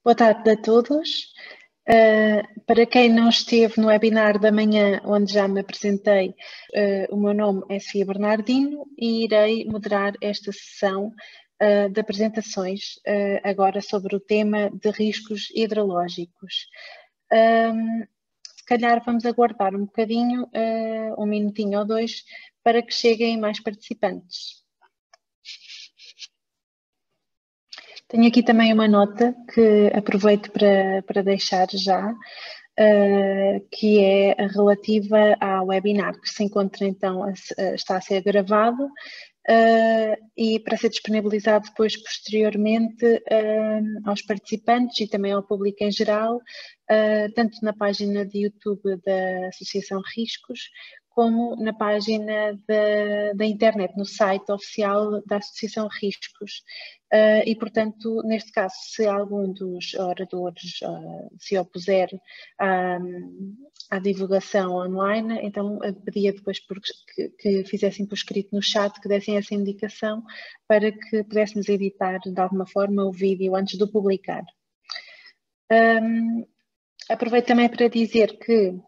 Boa tarde a todos. Para quem não esteve no webinar da manhã, onde já me apresentei, o meu nome é Sofia Bernardino e irei moderar esta sessão de apresentações agora sobre o tema de riscos hidrológicos. Se calhar vamos aguardar um bocadinho, um minutinho ou dois, para que cheguem mais participantes. Tenho aqui também uma nota que aproveito para deixar já, que é relativa ao webinar, que se encontra então, está a ser gravado e para ser disponibilizado depois posteriormente aos participantes e também ao público em geral, tanto na página de YouTube da Associação Riscos, como na página da internet, no site oficial da Associação Riscos. E, portanto, neste caso, se algum dos oradores se opuser à divulgação online, então pedia depois que fizessem por escrito no chat, que dessem essa indicação para que pudéssemos editar de alguma forma o vídeo antes de publicar. Aproveito também para dizer que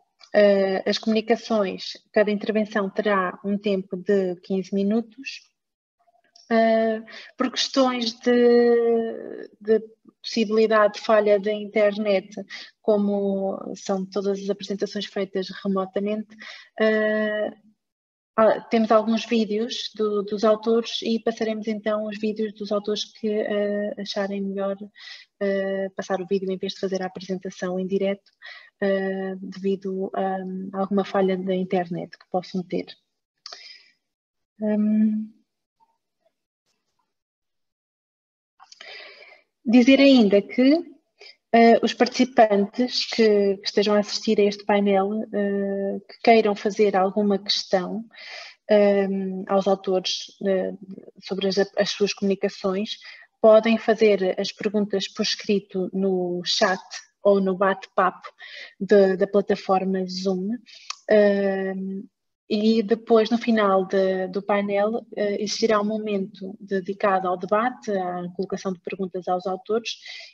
as comunicações, cada intervenção terá um tempo de 15 minutos. Por questões de possibilidade de falha da internet, como são todas as apresentações feitas remotamente, temos alguns vídeos dos autores e passaremos então os vídeos dos autores que acharem melhor passar o vídeo em vez de fazer a apresentação em direto, devido a alguma falha da internet que possam ter. Dizer ainda que os participantes que estejam a assistir a este painel, que queiram fazer alguma questão aos autores sobre as suas comunicações, podem fazer as perguntas por escrito no chat ou no bate-papo da plataforma Zoom. E depois, no final do painel, existirá um momento dedicado ao debate, à colocação de perguntas aos autores,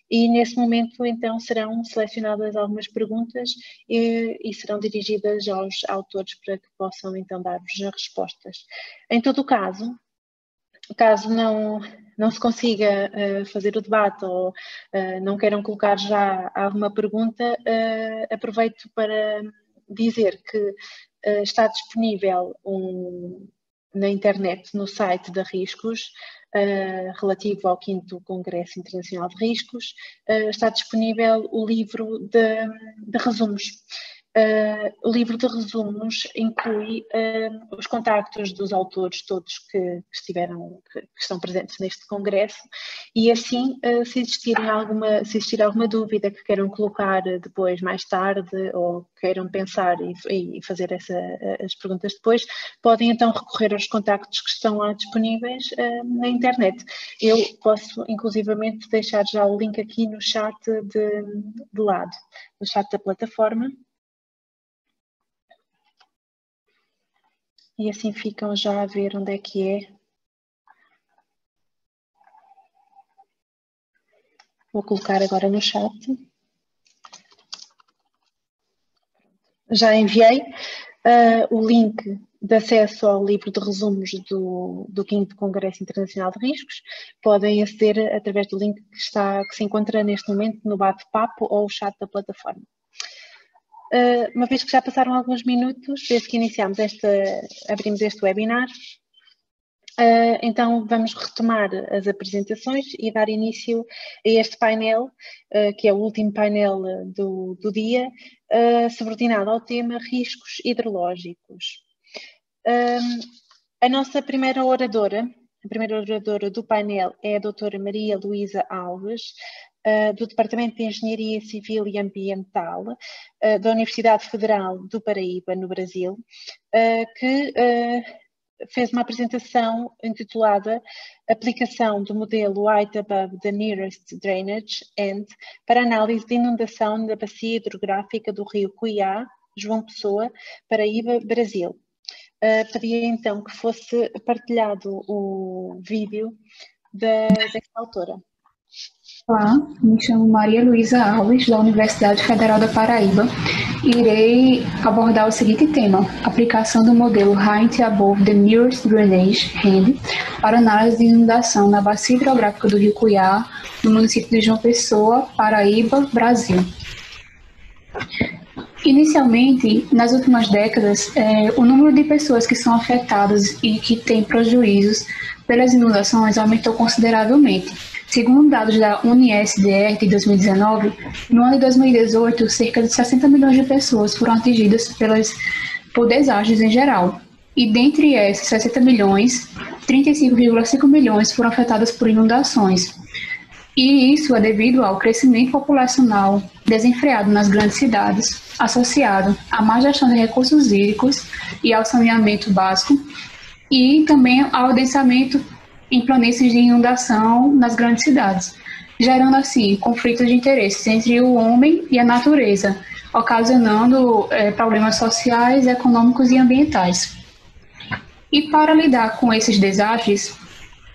e nesse momento, então, serão selecionadas algumas perguntas e serão dirigidas aos autores para que possam, então, dar-vos as respostas. Em todo o caso não se consiga fazer o debate ou não queiram colocar já alguma pergunta, aproveito para dizer que está disponível na internet, no site da Riscos, relativo ao 5º Congresso Internacional de Riscos, está disponível o livro de resumos. O livro de resumos inclui os contactos dos autores todos que estão presentes neste congresso e assim, se existir alguma dúvida que queiram colocar depois, mais tarde, ou queiram pensar e fazer as perguntas depois, podem então recorrer aos contactos que estão lá disponíveis na internet. Eu posso, inclusivamente, deixar já o link aqui no chat de lado, no chat da plataforma. E assim ficam já a ver onde é que é. Vou colocar agora no chat. Já enviei o link de acesso ao livro de resumos do 5º Congresso Internacional de Riscos. Podem aceder através do link que se encontra neste momento no bate-papo ou o chat da plataforma. Uma vez que já passaram alguns minutos desde que abrimos este webinar, então vamos retomar as apresentações e dar início a este painel, que é o último painel do dia, subordinado ao tema riscos hidrológicos. A nossa primeira oradora do painel é a doutora Maria Luísa Alves, do Departamento de Engenharia Civil e Ambiental da Universidade Federal do Paraíba, no Brasil, que fez uma apresentação intitulada Aplicação do modelo Height Above the Nearest Drainage End para análise de inundação da bacia hidrográfica do rio Cuiá, João Pessoa, Paraíba, Brasil. Pedia então que fosse partilhado o vídeo desta autora. Olá, me chamo Maria Luísa Alves, da Universidade Federal da Paraíba, e irei abordar o seguinte tema: aplicação do modelo Height Above the Nearest Drainage, REND, para análise de inundação na bacia hidrográfica do Rio Cuiá, no município de João Pessoa, Paraíba, Brasil. Inicialmente, nas últimas décadas, o número de pessoas que são afetadas e que têm prejuízos pelas inundações aumentou consideravelmente. Segundo dados da UniSDR de 2019, no ano de 2018, cerca de 60 milhões de pessoas foram atingidas por desastres em geral. E dentre esses 60 milhões, 35,5 milhões foram afetadas por inundações. E isso é devido ao crescimento populacional desenfreado nas grandes cidades, associado à má gestão de recursos hídricos e ao saneamento básico, e também ao densamento em planícies de inundação nas grandes cidades, gerando assim conflitos de interesses entre o homem e a natureza, ocasionando problemas sociais, econômicos e ambientais. E para lidar com esses desastres,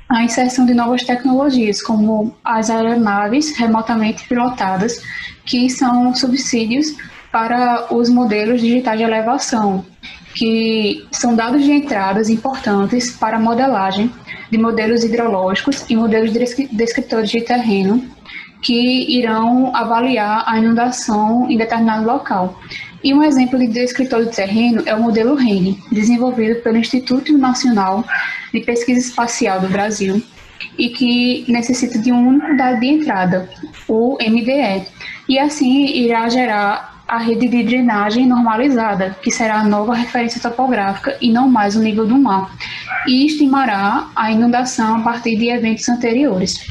a inserção de novas tecnologias, como as aeronaves remotamente pilotadas, que são subsídios para os modelos digitais de elevação, que são dados de entradas importantes para a modelagem de modelos hidrológicos e modelos descritores de terreno, que irão avaliar a inundação em determinado local. E um exemplo de descritor de terreno é o modelo REND, desenvolvido pelo Instituto Nacional de Pesquisa Espacial do Brasil, e que necessita de um único dado de entrada, o MDE, e assim irá gerar a rede de drenagem normalizada, que será a nova referência topográfica e não mais o nível do mar, e estimará a inundação a partir de eventos anteriores.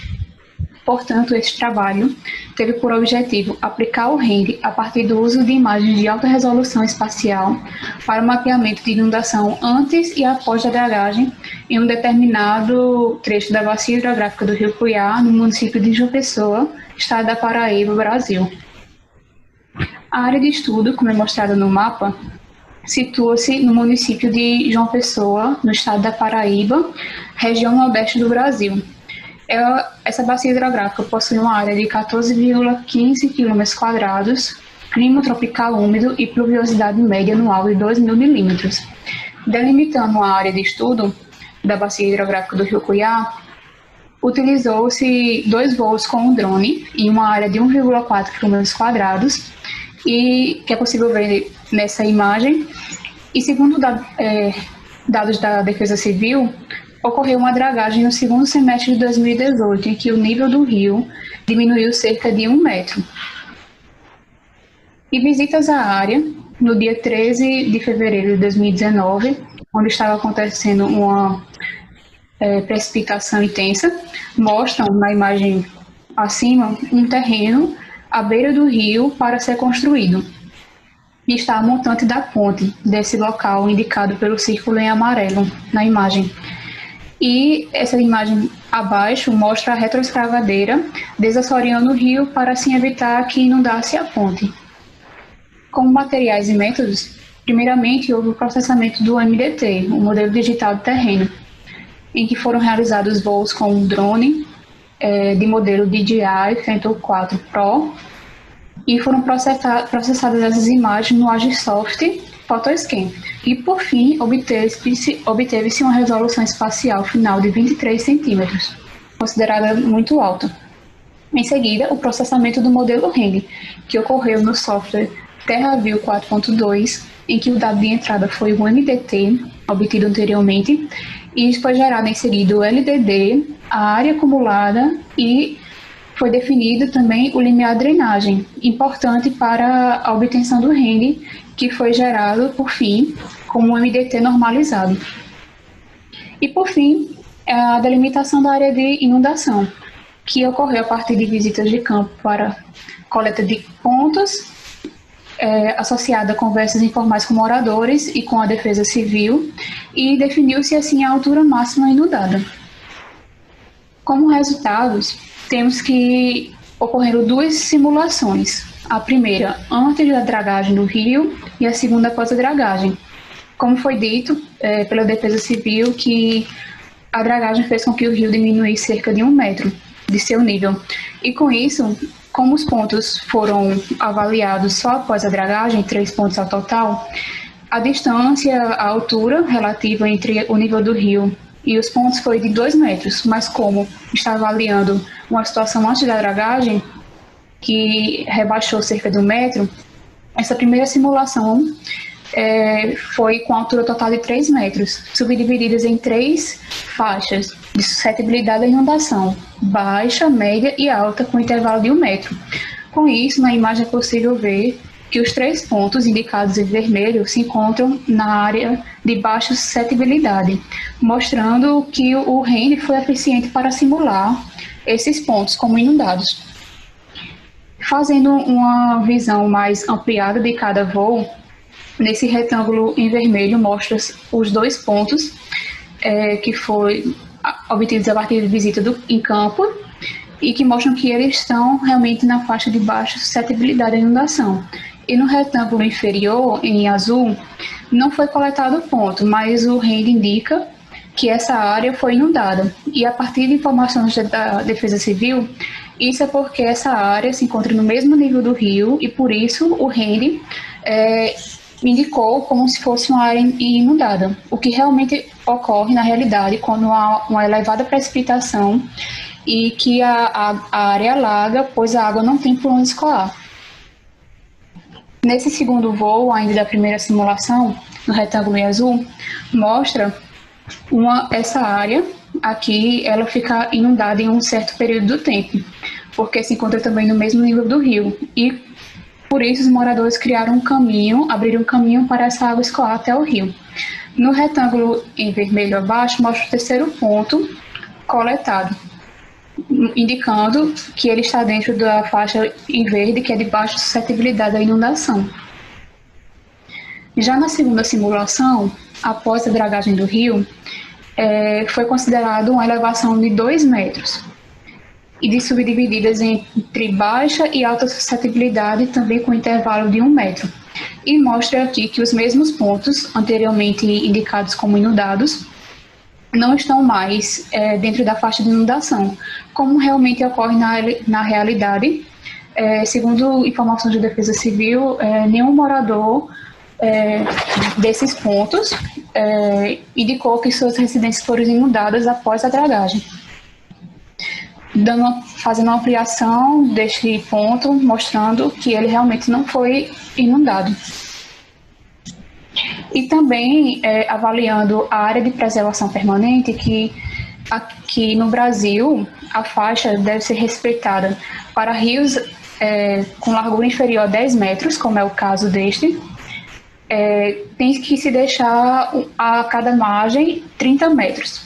Portanto, este trabalho teve por objetivo aplicar o REND a partir do uso de imagens de alta resolução espacial para o mapeamento de inundação antes e após a dragagem em um determinado trecho da bacia hidrográfica do Rio Cuiá, no município de João Pessoa, estado da Paraíba, Brasil. A área de estudo, como é mostrada no mapa, situa-se no município de João Pessoa, no estado da Paraíba, região nordeste do Brasil. Essa bacia hidrográfica possui uma área de 14,15 km², clima tropical úmido e pluviosidade média anual de 2.000 milímetros. Delimitando a área de estudo da bacia hidrográfica do Rio Cuiá, utilizou-se 2 voos com o drone em uma área de 1,4 km², e que é possível ver nessa imagem. E segundo dados da Defesa Civil, ocorreu uma dragagem no segundo semestre de 2018, em que o nível do rio diminuiu cerca de 1 metro. E visitas à área no dia 13 de fevereiro de 2019, onde estava acontecendo uma precipitação intensa, mostram na imagem acima um terreno à beira do rio para ser construído. E está a montante da ponte desse local, indicado pelo círculo em amarelo na imagem. E essa imagem abaixo mostra a retroescavadeira desassoreando o rio para assim evitar que inundasse a ponte. Como materiais e métodos, primeiramente houve o processamento do MDT, o modelo digital de terreno, em que foram realizados voos com um drone de modelo DJI Phantom 4 Pro, e foram processadas essas imagens no Agisoft Photoscan. E, por fim, obteve-se uma resolução espacial final de 23 centímetros, considerada muito alta. Em seguida, o processamento do modelo REND, que ocorreu no software TerraView 4.2, em que o dado de entrada foi o MDT, obtido anteriormente, e foi gerado em seguida o LDD, a área acumulada, e foi definido também o limiar de drenagem, importante para a obtenção do REND, que foi gerado, por fim, como um MDT normalizado. E, por fim, a delimitação da área de inundação, que ocorreu a partir de visitas de campo para coleta de pontos, associada a conversas informais com moradores e com a Defesa Civil, e definiu-se assim a altura máxima inundada. Como resultados, temos que ocorreram 2 simulações. A primeira antes da dragagem do rio e a segunda após a dragagem. Como foi dito pela Defesa Civil, que a dragagem fez com que o rio diminuísse cerca de 1 metro, de seu nível. E com isso, como os pontos foram avaliados só após a dragagem, 3 pontos ao total, a distância, a altura relativa entre o nível do rio e os pontos foi de 2 metros, mas como está avaliando uma situação antes da dragagem, que rebaixou cerca de 1 metro, essa primeira simulação foi com altura total de 3 metros, subdivididas em 3 faixas de suscetibilidade à inundação, baixa, média e alta, com intervalo de 1 metro. Com isso, na imagem é possível ver que os 3 pontos indicados em vermelho se encontram na área de baixa suscetibilidade, mostrando que o REND foi eficiente para simular esses pontos como inundados. Fazendo uma visão mais ampliada de cada voo, nesse retângulo em vermelho mostra os 2 pontos que foi obtidos a partir de visita em campo e que mostram que eles estão realmente na faixa de baixa suscetibilidade à inundação. E no retângulo inferior, em azul, não foi coletado ponto, mas o REND indica que essa área foi inundada. E a partir de informações da Defesa Civil, isso é porque essa área se encontra no mesmo nível do rio e por isso o REND indicou como se fosse uma área inundada, o que realmente ocorre na realidade quando há uma elevada precipitação e que a área alaga, pois a água não tem por onde escoar. Nesse segundo voo, ainda da primeira simulação, no retângulo em azul, mostra essa área aqui, ela fica inundada em um certo período do tempo, porque se encontra também no mesmo nível do rio. E por isso os moradores criaram um caminho, abriram um caminho para essa água escoar até o rio. No retângulo em vermelho abaixo, mostra o terceiro ponto coletado, indicando que ele está dentro da faixa em verde, que é de baixa suscetibilidade à inundação. Já na segunda simulação, após a dragagem do rio, foi considerado uma elevação de 2 metros e de subdivididas entre baixa e alta suscetibilidade, também com intervalo de 1 metro. E mostra aqui que os mesmos pontos anteriormente indicados como inundados não estão mais dentro da faixa de inundação, como realmente ocorre na realidade. Segundo informações da Defesa Civil, nenhum morador desses pontos indicou que suas residências foram inundadas após a dragagem. Fazendo uma ampliação deste ponto, mostrando que ele realmente não foi inundado. E também avaliando a área de preservação permanente, que aqui no Brasil a faixa deve ser respeitada para rios com largura inferior a 10 metros, como é o caso deste. Tem que se deixar a cada margem 30 metros,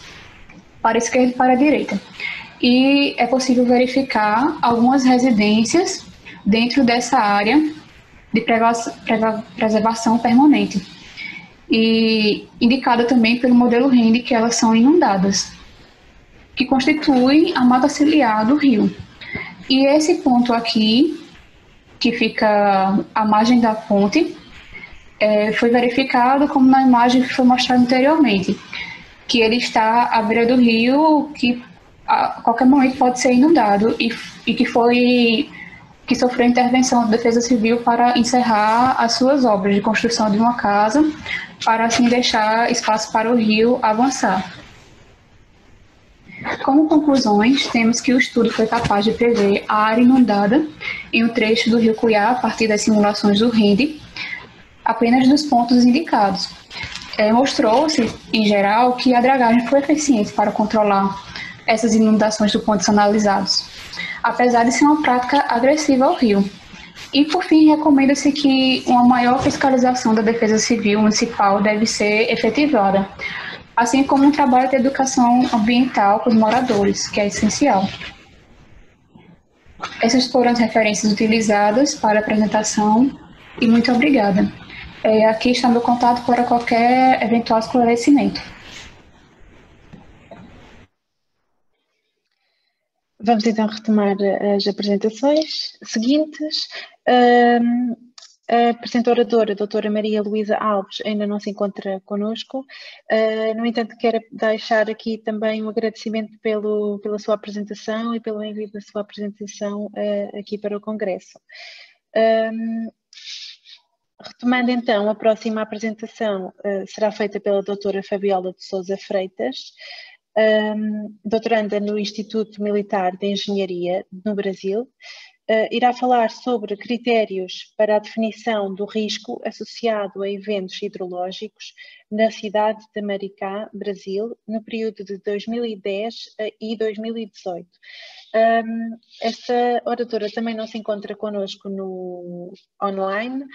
para a esquerda e para a direita. E é possível verificar algumas residências dentro dessa área de preservação permanente, e indicada também pelo modelo REND que elas são inundadas, que constituem a mata ciliar do rio. E esse ponto aqui, que fica à margem da fonte, foi verificado como na imagem que foi mostrada anteriormente, que ele está à beira do rio, que a qualquer momento pode ser inundado e que sofreu intervenção da Defesa Civil para encerrar as suas obras de construção de uma casa, para assim deixar espaço para o rio avançar. Como conclusões, temos que o estudo foi capaz de prever a área inundada em um trecho do rio Cuiá a partir das simulações do REND, apenas dos pontos indicados. Mostrou-se, em geral, que a dragagem foi eficiente para controlar essas inundações dos pontos analisados, apesar de ser uma prática agressiva ao rio. E, por fim, recomenda-se que uma maior fiscalização da Defesa Civil Municipal deve ser efetivada, assim como um trabalho de educação ambiental com os moradores, que é essencial. Essas foram as referências utilizadas para a apresentação e muito obrigada. Aqui está meu contato para qualquer eventual esclarecimento. Vamos então retomar as apresentações seguintes. A presente oradora, a doutora Maria Luísa Alves, ainda não se encontra connosco. No entanto, quero deixar aqui também um agradecimento pela sua apresentação e pelo envio da sua apresentação aqui para o Congresso. Retomando então, a próxima apresentação será feita pela doutora Fabiola de Sousa Freitas, doutoranda no Instituto Militar de Engenharia no Brasil. Irá falar sobre critérios para a definição do risco associado a eventos hidrológicos na cidade de Maricá, Brasil, no período de 2010 e 2018. Esta oradora também não se encontra connosco no online,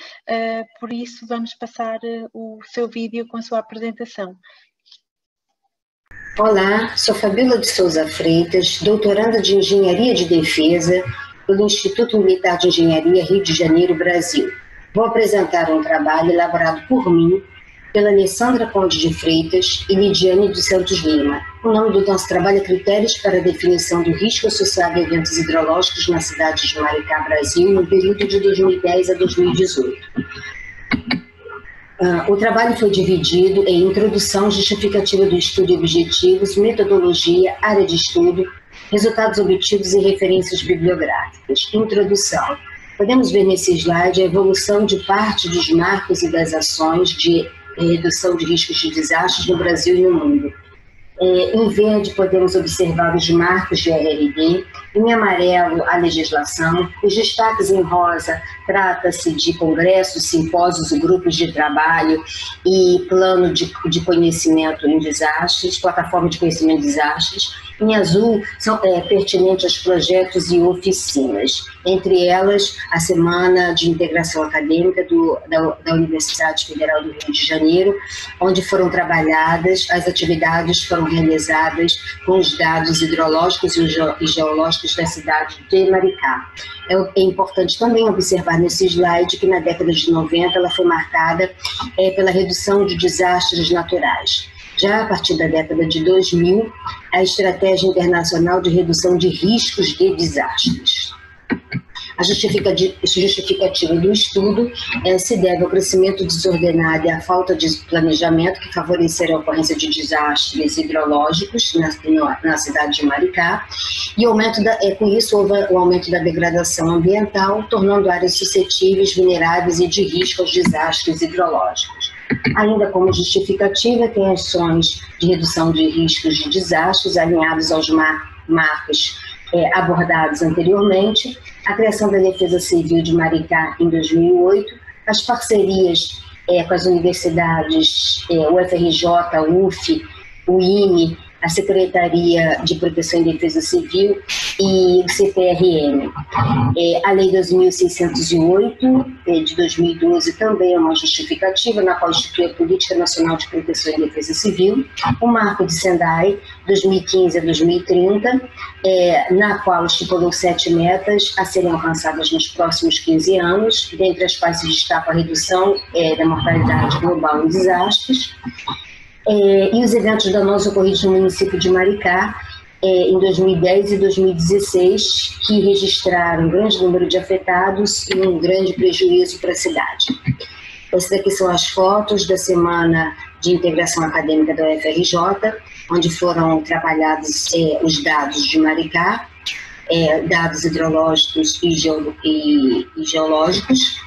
por isso vamos passar o seu vídeo com a sua apresentação. Olá, sou Fabiola de Sousa Freitas, doutoranda de Engenharia de Defesa pelo Instituto Militar de Engenharia, Rio de Janeiro, Brasil. Vou apresentar um trabalho elaborado por mim, pela Alessandra Conde de Freitas e Lidiane dos Santos Lima. O nome do nosso trabalho é Critérios para a Definição do Risco Associado a Eventos Hidrológicos na cidade de Maricá, Brasil, no período de 2010 a 2018. O trabalho foi dividido em introdução, justificativa do estudo e objetivos, metodologia, área de estudo, resultados obtidos e referências bibliográficas. Introdução. Podemos ver nesse slide a evolução de parte dos marcos e das ações de redução de riscos de desastres no Brasil e no mundo. Em verde podemos observar os marcos de RRD, em amarelo a legislação, os destaques em rosa trata-se de congressos, simpósios e grupos de trabalho e plano de conhecimento em desastres, plataforma de conhecimento em desastres. Em azul são pertinentes aos projetos e oficinas, entre elas a Semana de Integração Acadêmica da Universidade Federal do Rio de Janeiro, onde foram trabalhadas, as atividades foram realizadas com os dados hidrológicos e geológicos da cidade de Maricá. É importante também observar nesse slide que na década de 90 ela foi marcada pela redução de desastres naturais. Já a partir da década de 2000, a Estratégia Internacional de Redução de Riscos de Desastres. A justificativa do estudo se deve ao crescimento desordenado e à falta de planejamento que favoreceram a ocorrência de desastres hidrológicos na cidade de Maricá, e com isso houve o aumento da degradação ambiental, tornando áreas suscetíveis, vulneráveis e de risco aos desastres hidrológicos. Ainda como justificativa, tem ações de redução de riscos de desastres alinhados aos marcos abordados anteriormente, a criação da Defesa Civil de Maricá em 2008, as parcerias com as universidades, o UFRJ, o UF, o INE, a Secretaria de Proteção e Defesa Civil e o CPRM. A Lei 2608, de 2012, também é uma justificativa, na qual institui a Política Nacional de Proteção e Defesa Civil, o Marco de Sendai, 2015 a 2030, na qual estipulou 7 metas a serem alcançadas nos próximos 15 anos, dentre as quais se destaca a redução da mortalidade global em desastres, e os eventos danosos ocorridos no município de Maricá em 2010 e 2016, que registraram um grande número de afetados e um grande prejuízo para a cidade. Essas aqui são as fotos da Semana de Integração Acadêmica da UFRJ, onde foram trabalhados os dados de Maricá, dados hidrológicos e geológicos.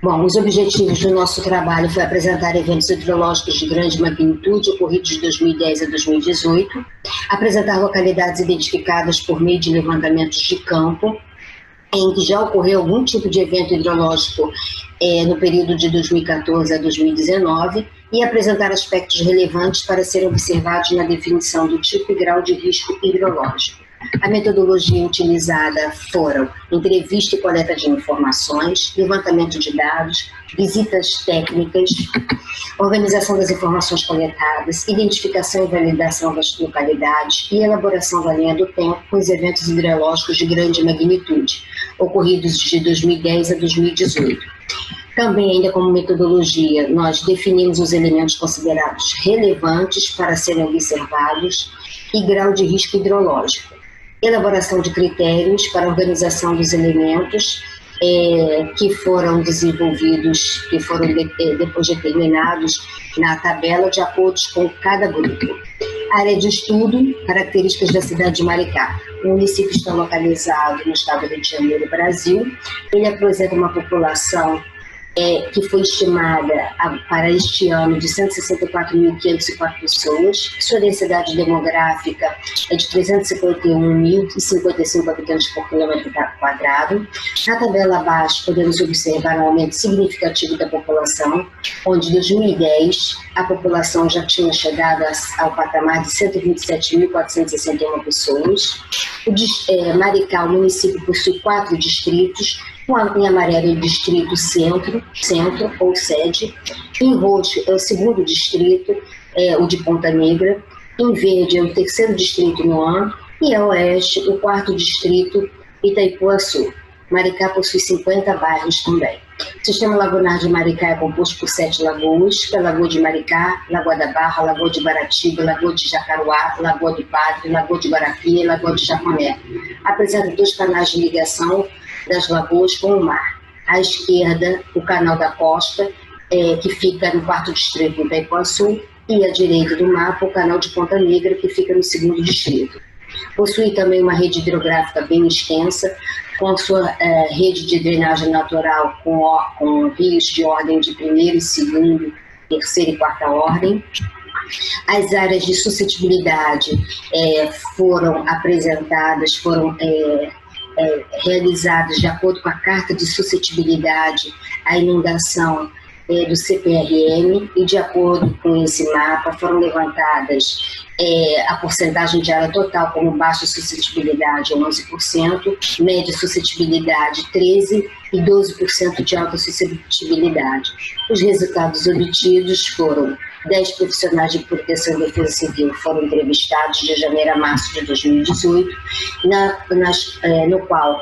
Bom, os objetivos do nosso trabalho foi apresentar eventos hidrológicos de grande magnitude ocorridos de 2010 a 2018, apresentar localidades identificadas por meio de levantamentos de campo, em que já ocorreu algum tipo de evento hidrológico no período de 2014 a 2019, e apresentar aspectos relevantes para serem observados na definição do tipo e grau de risco hidrológico. A metodologia utilizada foram entrevista e coleta de informações, levantamento de dados, visitas técnicas, organização das informações coletadas, identificação e validação das localidades e elaboração da linha do tempo com os eventos hidrológicos de grande magnitude, ocorridos de 2010 a 2018. Também, ainda como metodologia, nós definimos os elementos considerados relevantes para serem observados e grau de risco hidrológico. Elaboração de critérios para a organização dos elementos que foram desenvolvidos, que foram depois determinados na tabela de acordo com cada grupo. Área de estudo, características da cidade de Maricá. O município está localizado no estado do Rio de Janeiro, Brasil. Ele apresenta uma população que foi estimada para este ano de 164.504 pessoas. Sua densidade demográfica é de 351.055 habitantes por quilômetro quadrado. Na tabela abaixo, podemos observar um aumento significativo da população, onde em 2010 a população já tinha chegado ao patamar de 127.461 pessoas. Maricá, o município, possui 4 distritos. Em amarelo é o distrito centro ou sede. Em roxo é o segundo distrito, o de Ponta Negra. Em verde é o terceiro distrito, Noan. E a oeste, o quarto distrito, Itaipuaçu. Maricá possui 50 bairros também. O sistema lagunar de Maricá é composto por 7 lagoas, que é a Lagoa de Maricá, Lagoa da Barra, Lagoa de Baratiba, Lagoa de Jacaruá, Lagoa do Padre, Lagoa de Guarapia e Lagoa de Jaconé. Apresenta 2 canais de ligação das lagoas com o mar. À esquerda, o canal da Costa, que fica no quarto distrito, Itaipuaçu, e à direita do mapa, o canal de Ponta Negra, que fica no segundo distrito. Possui também uma rede hidrográfica bem extensa, com sua rede de drenagem natural com rios de ordem de primeira e segunda, terceira e quarta ordem. As áreas de suscetibilidade foram apresentadas, realizadas de acordo com a Carta de Suscetibilidade à Inundação do CPRM, e de acordo com esse mapa foram levantadas a porcentagem de área total como baixa suscetibilidade 11%, média suscetibilidade 13% e 12% de alta suscetibilidade. Os resultados obtidos foram 10 profissionais de proteção e defesa civil foram entrevistados de janeiro a março de 2018, no qual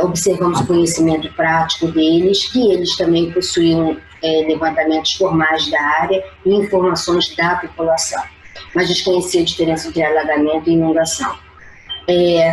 observamos o conhecimento prático deles, que eles também possuíam levantamentos formais da área e informações da população, mas desconhecia a diferença entre alagamento e inundação.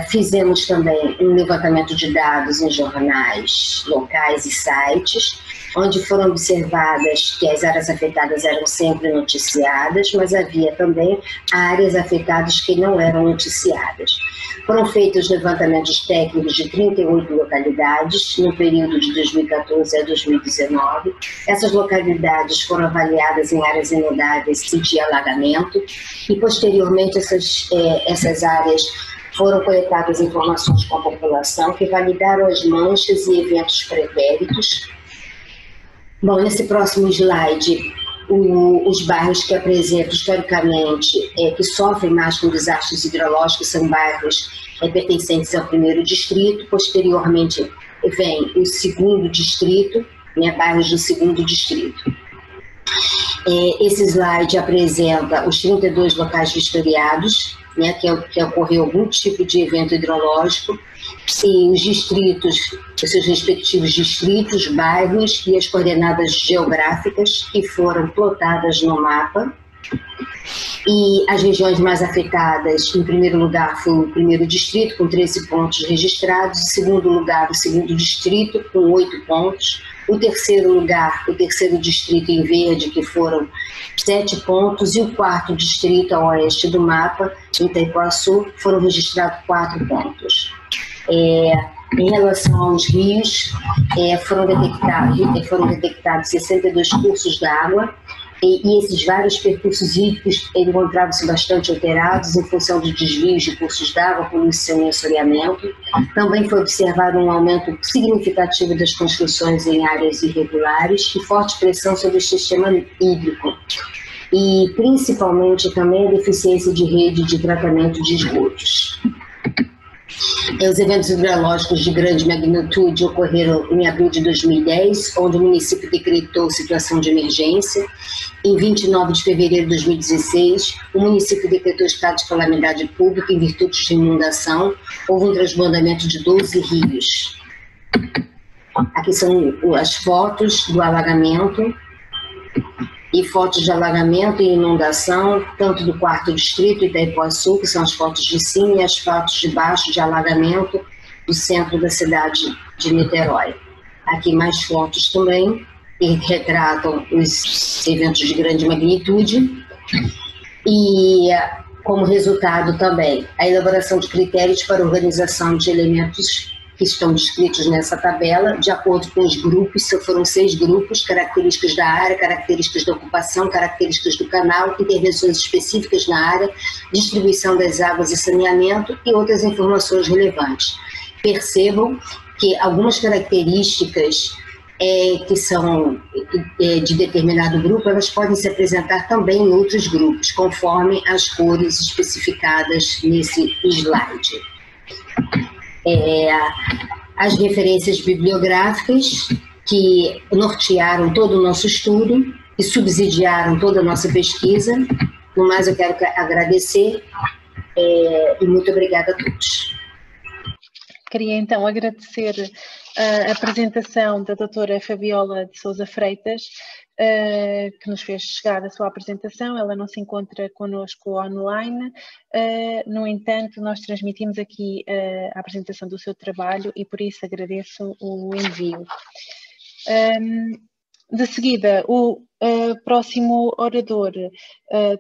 Fizemos também um levantamento de dados em jornais locais e sites, onde foram observadas que as áreas afetadas eram sempre noticiadas, mas havia também áreas afetadas que não eram noticiadas. Foram feitos levantamentos técnicos de 38 localidades no período de 2014 a 2019. Essas localidades foram avaliadas em áreas inundáveis e de alagamento, e posteriormente essas áreas foram coletadas informações com a população que validaram as manchas e eventos pretéritos. Bom, nesse próximo slide, os bairros que apresentam historicamente, que sofrem mais com desastres hidrológicos, são bairros pertencentes ao primeiro distrito. Posteriormente vem o segundo distrito, bairros do segundo distrito. Esse slide apresenta os 32 locais vistoriados, que ocorreu algum tipo de evento hidrológico, e os distritos, os seus respectivos distritos, bairros e as coordenadas geográficas que foram plotadas no mapa. E as regiões mais afetadas, em primeiro lugar, foi o primeiro distrito, com 13 pontos registrados, em segundo lugar, o segundo distrito, com 8 pontos, o terceiro lugar, o terceiro distrito em verde, que foram 7 pontos, e o quarto distrito a oeste do mapa, em Itaipuaçu, foram registrados 4 pontos. Em relação aos rios, foram detectados 62 cursos d'água, e esses vários percursos hídricos encontravam-se bastante alterados em função de desvios de cursos d'água, poluição e assoreamento. Também foi observado um aumento significativo das construções em áreas irregulares e forte pressão sobre o sistema hídrico, e principalmente também a deficiência de rede de tratamento de esgotos. Os eventos hidrológicos de grande magnitude ocorreram em abril de 2010, onde o município decretou situação de emergência. Em 29 de fevereiro de 2016, o município decretou estado de calamidade pública em virtude de inundação. Houve um transbordamento de 12 rios. Aqui são as fotos do alagamento, e fotos de alagamento e inundação, tanto do quarto distrito, Itaipuaçu, que são as fotos de cima, e as fotos de baixo de alagamento do centro da cidade de Niterói. aqui mais fotos também, que retratam os eventos de grande magnitude. E, como resultado também, a elaboração de critérios para organização de elementos que estão descritos nessa tabela, de acordo com os grupos, foram 6 grupos: características da área, características da ocupação, características do canal, intervenções específicas na área, distribuição das águas e saneamento e outras informações relevantes. Percebam que algumas características que são de determinado grupo, elas podem se apresentar também em outros grupos, conforme as cores especificadas nesse slide. As referências bibliográficas que nortearam todo o nosso estudo e subsidiaram toda a nossa pesquisa. No mais, eu quero agradecer e muito obrigada a todos. Queria então agradecer a apresentação da doutora Fabiola de Sousa Freitas, que nos fez chegar a sua apresentação. Ela não se encontra connosco online, no entanto, nós transmitimos aqui a apresentação do seu trabalho e por isso agradeço o envio. De seguida, o próximo orador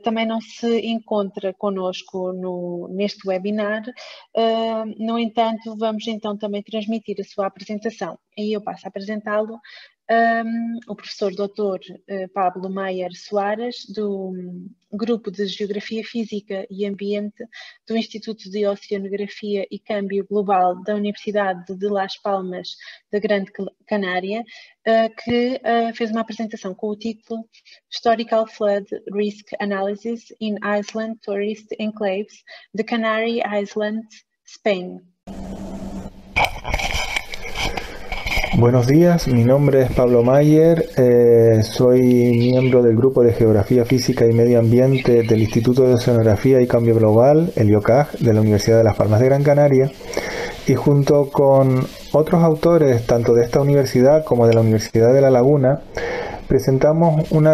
também não se encontra connosco neste webinar, no entanto, vamos então também transmitir a sua apresentação. E eu passo a apresentá-lo, o professor Dr. Pablo Maier Soares, do Grupo de Geografia Física e Ambiente do Instituto de Oceanografia e Câmbio Global da Universidade de Las Palmas da Grande Canária, que fez uma apresentação com o título Historical Flood Risk Analysis in Iceland Tourist Enclaves, the Canary Islands, Spain. Buenos días, mi nombre es Pablo Maier, soy miembro del Grupo de Geografía Física y Medio Ambiente del Instituto de Oceanografía y Cambio Global, el IOCAG, de la Universidad de Las Palmas de Gran Canaria, y junto con otros autores, tanto de esta universidad como de la Universidad de La Laguna, presentamos un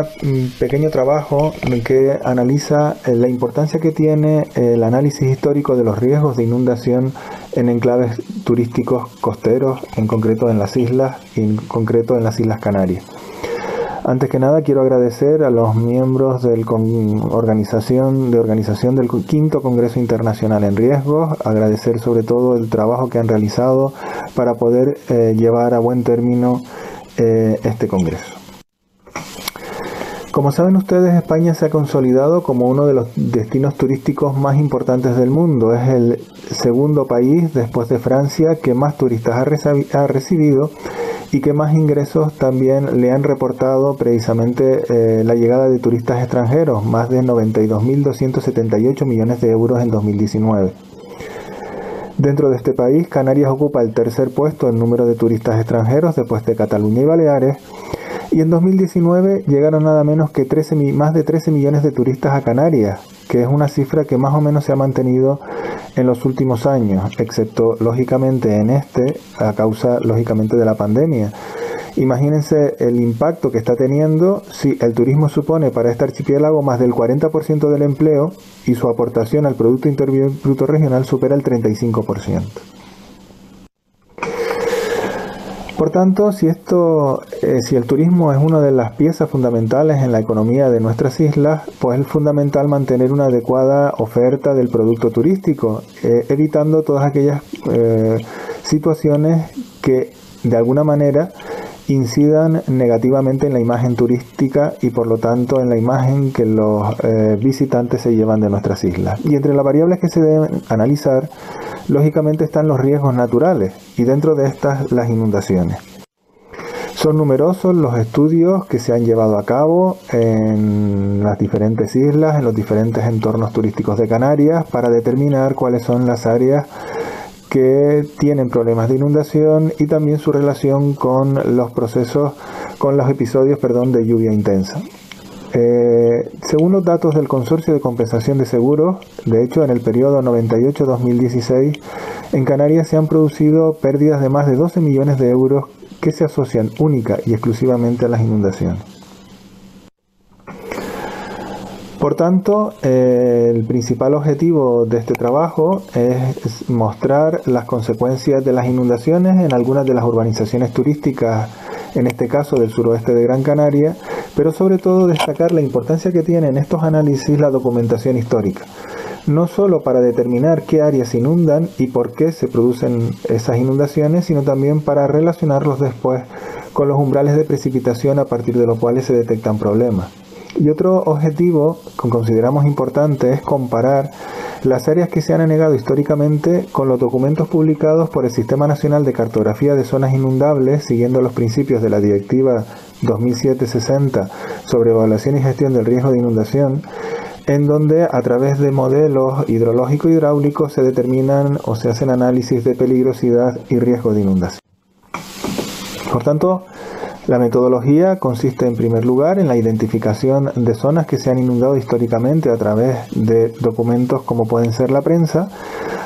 pequeño trabajo que analiza la importancia que tiene el análisis histórico de los riesgos de inundación en enclaves turísticos costeros, en concreto en las islas, y en concreto en las Islas Canarias. Antes que nada quiero agradecer a los miembros de organización del 5º Congreso Internacional en Riesgos, agradecer sobre todo el trabajo que han realizado para poder llevar a buen término este congreso. Como saben ustedes, España se ha consolidado como uno de los destinos turísticos más importantes del mundo. Es el segundo país, después de Francia, que más turistas ha recibido y que más ingresos también le han reportado precisamente la llegada de turistas extranjeros, más de 92.278 millones de euros en 2019. Dentro de este país, Canarias ocupa el tercer puesto en número de turistas extranjeros después de Cataluña y Baleares, y en 2019 llegaron nada menos que más de 13 millones de turistas a Canarias, que es una cifra que más o menos se ha mantenido en los últimos años, excepto lógicamente a causa lógicamente de la pandemia. Imagínense el impacto que está teniendo si el turismo supone para este archipiélago más del 40% del empleo y su aportación al Producto Interior Bruto Regional supera el 35%. Por tanto, si el turismo es una de las piezas fundamentales en la economía de nuestras islas, pues es fundamental mantener una adecuada oferta del producto turístico, evitando todas aquellas situaciones que de alguna manera incidan negativamente en la imagen turística y por lo tanto en la imagen que los visitantes se llevan de nuestras islas. Y entre las variables que se deben analizar, lógicamente están los riesgos naturales y dentro de estas las inundaciones. Son numerosos los estudios que se han llevado a cabo en las diferentes islas, en los diferentes entornos turísticos de Canarias, para determinar cuáles son las áreas que tienen problemas de inundación y también su relación con los episodios de lluvia intensa. Según los datos del Consorcio de Compensación de Seguros, de hecho en el periodo 98-2016, en Canarias se han producido pérdidas de más de 12 millones de euros que se asocian única y exclusivamente a las inundaciones. Por tanto, el principal objetivo de este trabajo es mostrar las consecuencias de las inundaciones en algunas de las urbanizaciones turísticas, en este caso del suroeste de Gran Canaria, pero sobre todo destacar la importancia que tiene en estos análisis la documentación histórica, no solo para determinar qué áreas se inundan y por qué se producen esas inundaciones, sino también para relacionarlos después con los umbrales de precipitación a partir de los cuales se detectan problemas. Y otro objetivo que consideramos importante es comparar las áreas que se han anegado históricamente con los documentos publicados por el Sistema Nacional de Cartografía de Zonas Inundables, siguiendo los principios de la Directiva 2007-60 sobre evaluación y gestión del riesgo de inundación, en donde a través de modelos hidrológico-hidráulicos se determinan o se hacen análisis de peligrosidad y riesgo de inundación. Por tanto, la metodología consiste en primer lugar en la identificación de zonas que se han inundado históricamente a través de documentos como pueden ser la prensa.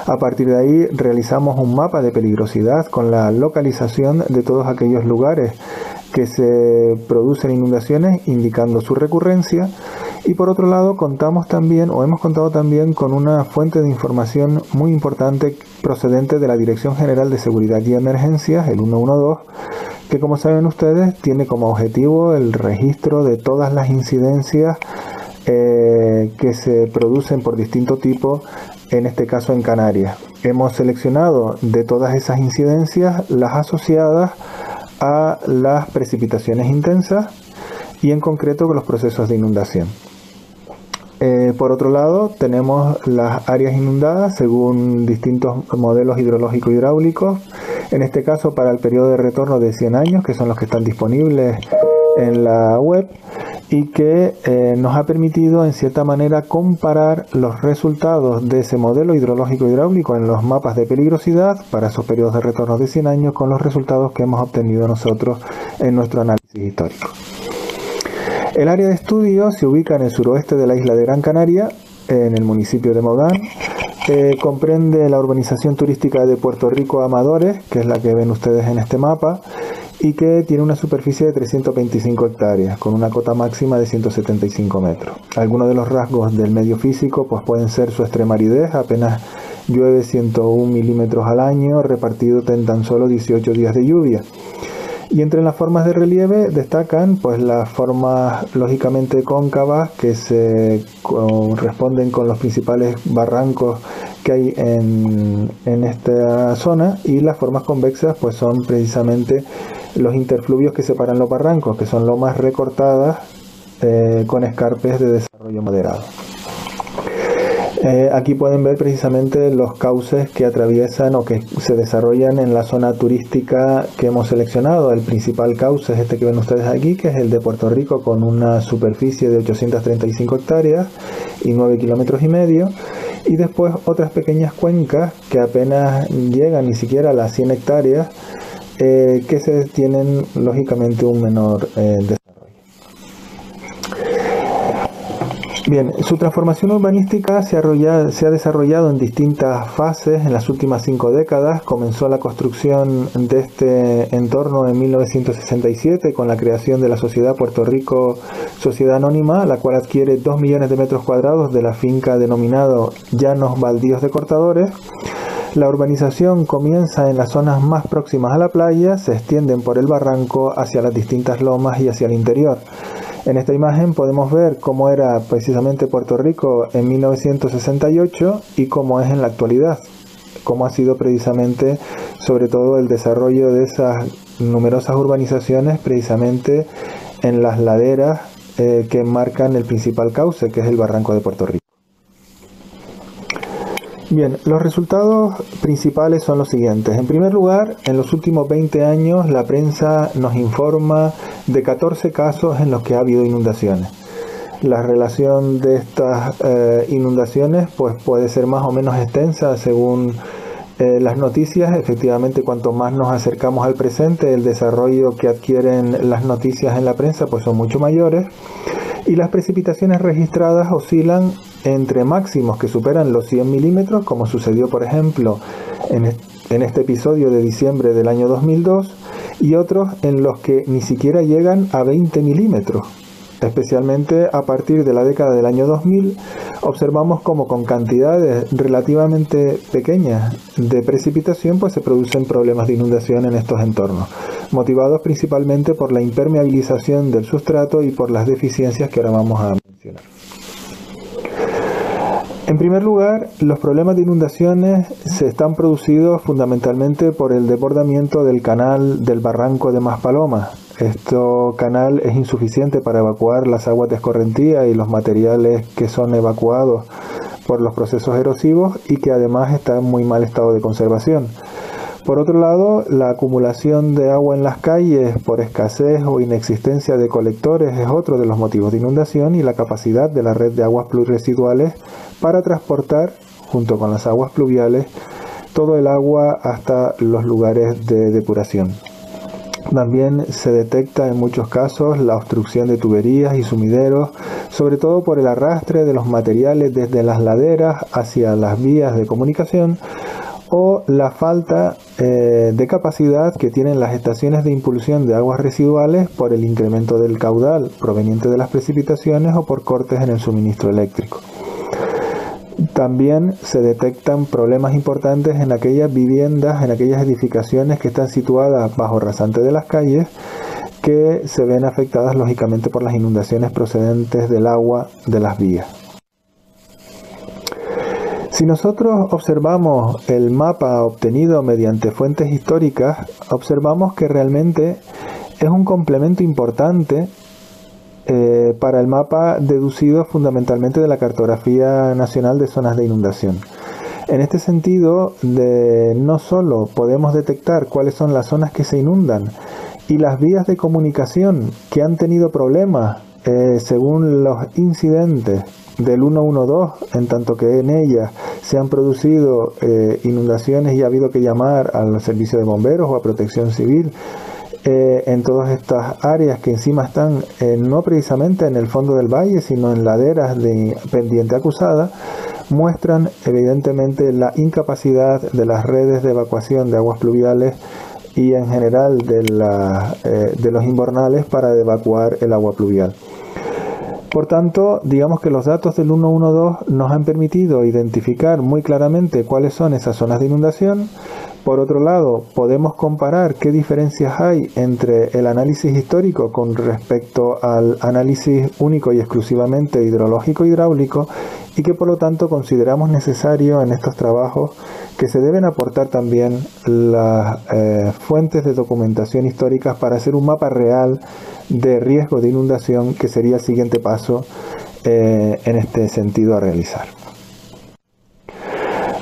A partir de ahí realizamos un mapa de peligrosidad con la localización de todos aquellos lugares que se producen inundaciones indicando su recurrencia. Y por otro lado hemos contado también con una fuente de información muy importante procedente de la Dirección General de Seguridad y Emergencias, el 112, que como saben ustedes tiene como objetivo el registro de todas las incidencias que se producen por distinto tipo, en este caso en Canarias. Hemos seleccionado de todas esas incidencias las asociadas a las precipitaciones intensas y en concreto con los procesos de inundación. Por otro lado, tenemos las áreas inundadas según distintos modelos hidrológico-hidráulicos, en este caso para el periodo de retorno de 100 años, que son los que están disponibles en la web, y que nos ha permitido en cierta manera comparar los resultados de ese modelo hidrológico-hidráulico en los mapas de peligrosidad para esos periodos de retorno de 100 años con los resultados que hemos obtenido nosotros en nuestro análisis histórico. El área de estudio se ubica en el suroeste de la isla de Gran Canaria, en el municipio de Modán. Comprende la urbanización turística de Puerto Rico Amadores, que es la que ven ustedes en este mapa, y que tiene una superficie de 325 hectáreas, con una cota máxima de 175 metros. Algunos de los rasgos del medio físico pues pueden ser su extrema aridez, apenas llueve 101 milímetros al año, repartido en tan solo 18 días de lluvia. Y entre las formas de relieve destacan pues las formas lógicamente cóncavas que se corresponden con los principales barrancos que hay en esta zona, y las formas convexas pues son precisamente los interfluvios que separan los barrancos, que son lomas recortadas con escarpes de desarrollo moderado. Aquí pueden ver precisamente los cauces que atraviesan o que se desarrollan en la zona turística que hemos seleccionado. El principal cauce es este que ven ustedes aquí, que es el de Puerto Rico, con una superficie de 835 hectáreas y 9 kilómetros y medio. Y después otras pequeñas cuencas que apenas llegan ni siquiera a las 100 hectáreas, que se tienen lógicamente un menor desarrollo. Bien, su transformación urbanística se ha desarrollado en distintas fases en las últimas 5 décadas. Comenzó la construcción de este entorno en 1967 con la creación de la Sociedad Puerto Rico Sociedad Anónima, la cual adquiere 2 millones de metros cuadrados de la finca denominado Llanos Baldíos de Cortadores. La urbanización comienza en las zonas más próximas a la playa, se extienden por el barranco hacia las distintas lomas y hacia el interior. En esta imagen podemos ver cómo era precisamente Puerto Rico en 1968 y cómo es en la actualidad, cómo ha sido precisamente sobre todo el desarrollo de esas numerosas urbanizaciones precisamente en las laderas que marcan el principal cauce, que es el barranco de Puerto Rico. Bien, los resultados principales son los siguientes. En primer lugar, en los últimos 20 años la prensa nos informa de 14 casos en los que ha habido inundaciones. La relación de estas inundaciones pues puede ser más o menos extensa según las noticias. Efectivamente, cuanto más nos acercamos al presente, el desarrollo que adquieren las noticias en la prensa pues son mucho mayores. Y las precipitaciones registradas oscilan entre máximos que superan los 100 milímetros, como sucedió por ejemplo en este episodio de diciembre del año 2002, y otros en los que ni siquiera llegan a 20 milímetros. Especialmente a partir de la década del año 2000, observamos como con cantidades relativamente pequeñas de precipitación pues se producen problemas de inundación en estos entornos, motivados principalmente por la impermeabilización del sustrato y por las deficiencias que ahora vamos a mencionar. En primer lugar, los problemas de inundaciones se están producidos fundamentalmente por el desbordamiento del canal del barranco de Maspalomas. Este canal es insuficiente para evacuar las aguas de escorrentía y los materiales que son evacuados por los procesos erosivos y que además está en muy mal estado de conservación. Por otro lado, la acumulación de agua en las calles por escasez o inexistencia de colectores es otro de los motivos de inundación, y la capacidad de la red de aguas pluriresiduales para transportar, junto con las aguas pluviales, todo el agua hasta los lugares de depuración. También se detecta en muchos casos la obstrucción de tuberías y sumideros, sobre todo por el arrastre de los materiales desde las laderas hacia las vías de comunicación, o la falta de capacidad que tienen las estaciones de impulsión de aguas residuales por el incremento del caudal proveniente de las precipitaciones o por cortes en el suministro eléctrico. También se detectan problemas importantes en aquellas viviendas, en aquellas edificaciones que están situadas bajo rasante de las calles, que se ven afectadas lógicamente por las inundaciones procedentes del agua de las vías. Si nosotros observamos el mapa obtenido mediante fuentes históricas, observamos que realmente es un complemento importante para el mapa deducido fundamentalmente de la Cartografía Nacional de Zonas de Inundación. En este sentido, no solo podemos detectar cuáles son las zonas que se inundan y las vías de comunicación que han tenido problemas según los incidentes del 112, en tanto que en ellas se han producido inundaciones y ha habido que llamar al servicio de bomberos o a protección civil en todas estas áreas que encima están no precisamente en el fondo del valle, sino en laderas de pendiente acusada, muestran evidentemente la incapacidad de las redes de evacuación de aguas pluviales y en general de los invernales para evacuar el agua pluvial. Por tanto, digamos que los datos del 112 nos han permitido identificar muy claramente cuáles son esas zonas de inundación. Por otro lado, podemos comparar qué diferencias hay entre el análisis histórico con respecto al análisis único y exclusivamente hidrológico e hidráulico, y que por lo tanto consideramos necesario en estos trabajos que se deben aportar también las fuentes de documentación históricas para hacer un mapa real de riesgo de inundación, que sería el siguiente paso en este sentido a realizar.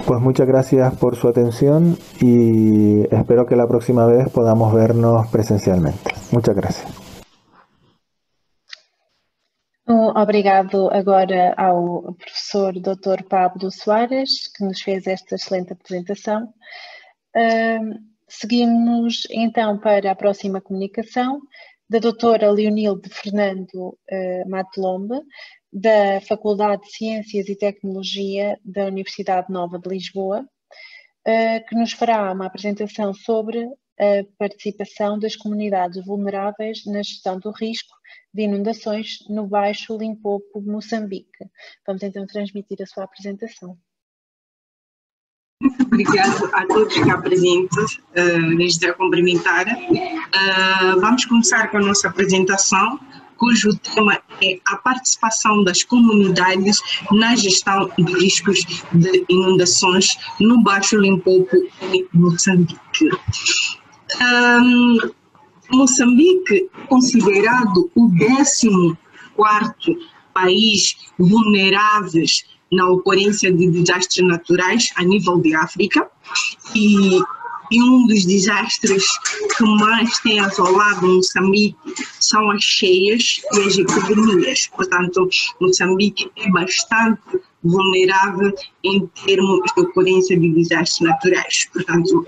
Pues muchas gracias por su atención y espero que la próxima vez podamos vernos presencialmente. Muchas gracias. Obrigado agora ao professor Dr. Pablo Soares, que nos fez esta excelente apresentação. Seguimos então para a próxima comunicação da doutora Leonilde Fernando Matolombe, da Faculdade de Ciências e Tecnologia da Universidade Nova de Lisboa, que nos fará uma apresentação sobre a participação das comunidades vulneráveis na gestão do risco de inundações no Baixo Limpopo, Moçambique. Vamos então transmitir a sua apresentação. Muito obrigado a todos cá presentes, desde a cumprimentar. Vamos começar com a nossa apresentação, cujo tema é a participação das comunidades na gestão de riscos de inundações no Baixo Limpopo e Moçambique. Moçambique é considerado o 14º país vulneráveis na ocorrência de desastres naturais a nível de África, e um dos desastres que mais tem assolado Moçambique são as cheias e as epidemias. Portanto, Moçambique é bastante vulnerável em termos de ocorrência de desastres naturais. Portanto,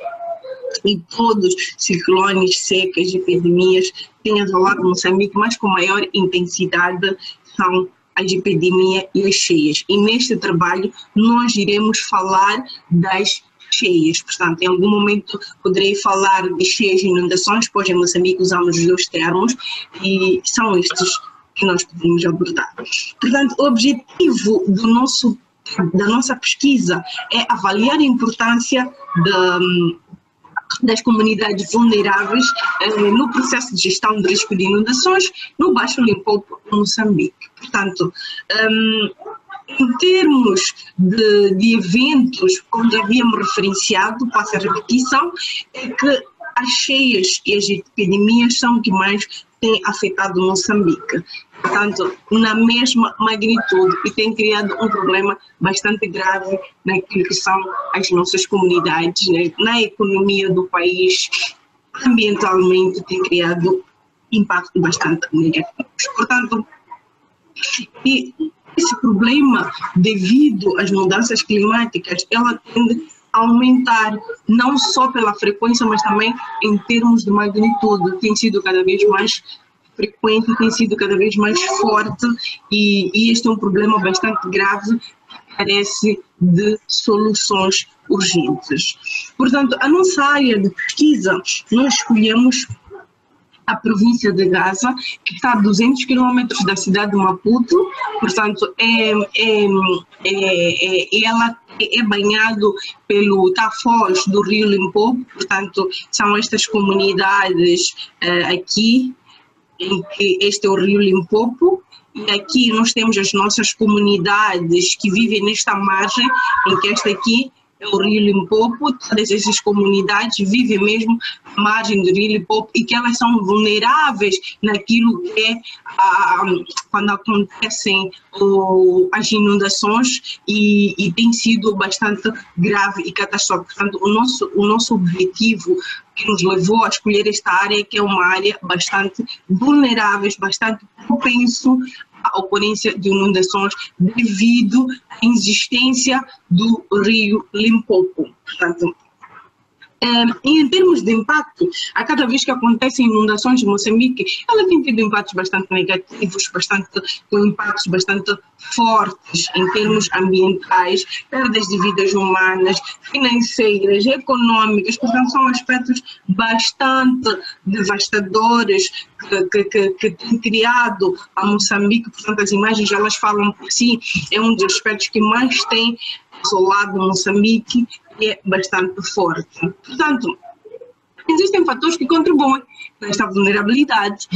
e todos ciclones, secas, epidemias têm assolado Moçambique, mas com maior intensidade são as epidemias e as cheias. E neste trabalho nós iremos falar das cheias. Portanto, em algum momento poderei falar de cheias e inundações, pois em Moçambique usamos os dois termos, e são estes que nós podemos abordar. Portanto, o objetivo da nossa pesquisa é avaliar a importância das comunidades vulneráveis no processo de gestão de risco de inundações no Baixo Limpopo, Moçambique. Portanto, em termos de eventos, como já havíamos referenciado, passa a repetição, é que as cheias e as epidemias são o que mais têm afetado Moçambique. Portanto, na mesma magnitude, e tem criado um problema bastante grave naquilo que são as nossas comunidades, né? Na economia do país, ambientalmente tem criado impacto bastante negativo. Portanto, e esse problema, devido às mudanças climáticas, ela tende a aumentar, não só pela frequência, mas também em termos de magnitude. Tem sido cada vez mais frequente, tem sido cada vez mais forte, e este é um problema bastante grave que carece de soluções urgentes. Portanto, a nossa área de pesquisa, nós escolhemos a província de Gaza, que está a 200 quilômetros da cidade de Maputo. Portanto, ela é banhado pelo Foz do Rio Limpopo. Portanto, são estas comunidades aqui, em que este é o Rio Limpopo, e aqui nós temos as nossas comunidades que vivem nesta margem, em que esta aqui é o Rio Limpopo. Todas essas comunidades vivem mesmo à margem do Rio Limpopo, e que elas são vulneráveis naquilo que é quando acontecem as inundações, e tem sido bastante grave e catastrófico. Portanto, o nosso objetivo que nos levou a escolher esta área, que é uma área bastante vulnerável, bastante propenso à ocorrência de inundações devido à existência do Rio Limpopo. Portanto, em termos de impacto, a cada vez que acontecem inundações em Moçambique, ela tem tido impactos bastante negativos, com impactos bastante fortes em termos ambientais, perdas de vidas humanas, financeiras, econômicas. Portanto, são aspectos bastante devastadores que têm criado a Moçambique. Portanto, as imagens, elas falam por si, é um dos aspectos que mais tem assolado Moçambique, e é bastante forte. Portanto, existem fatores que contribuem nesta vulnerabilidade.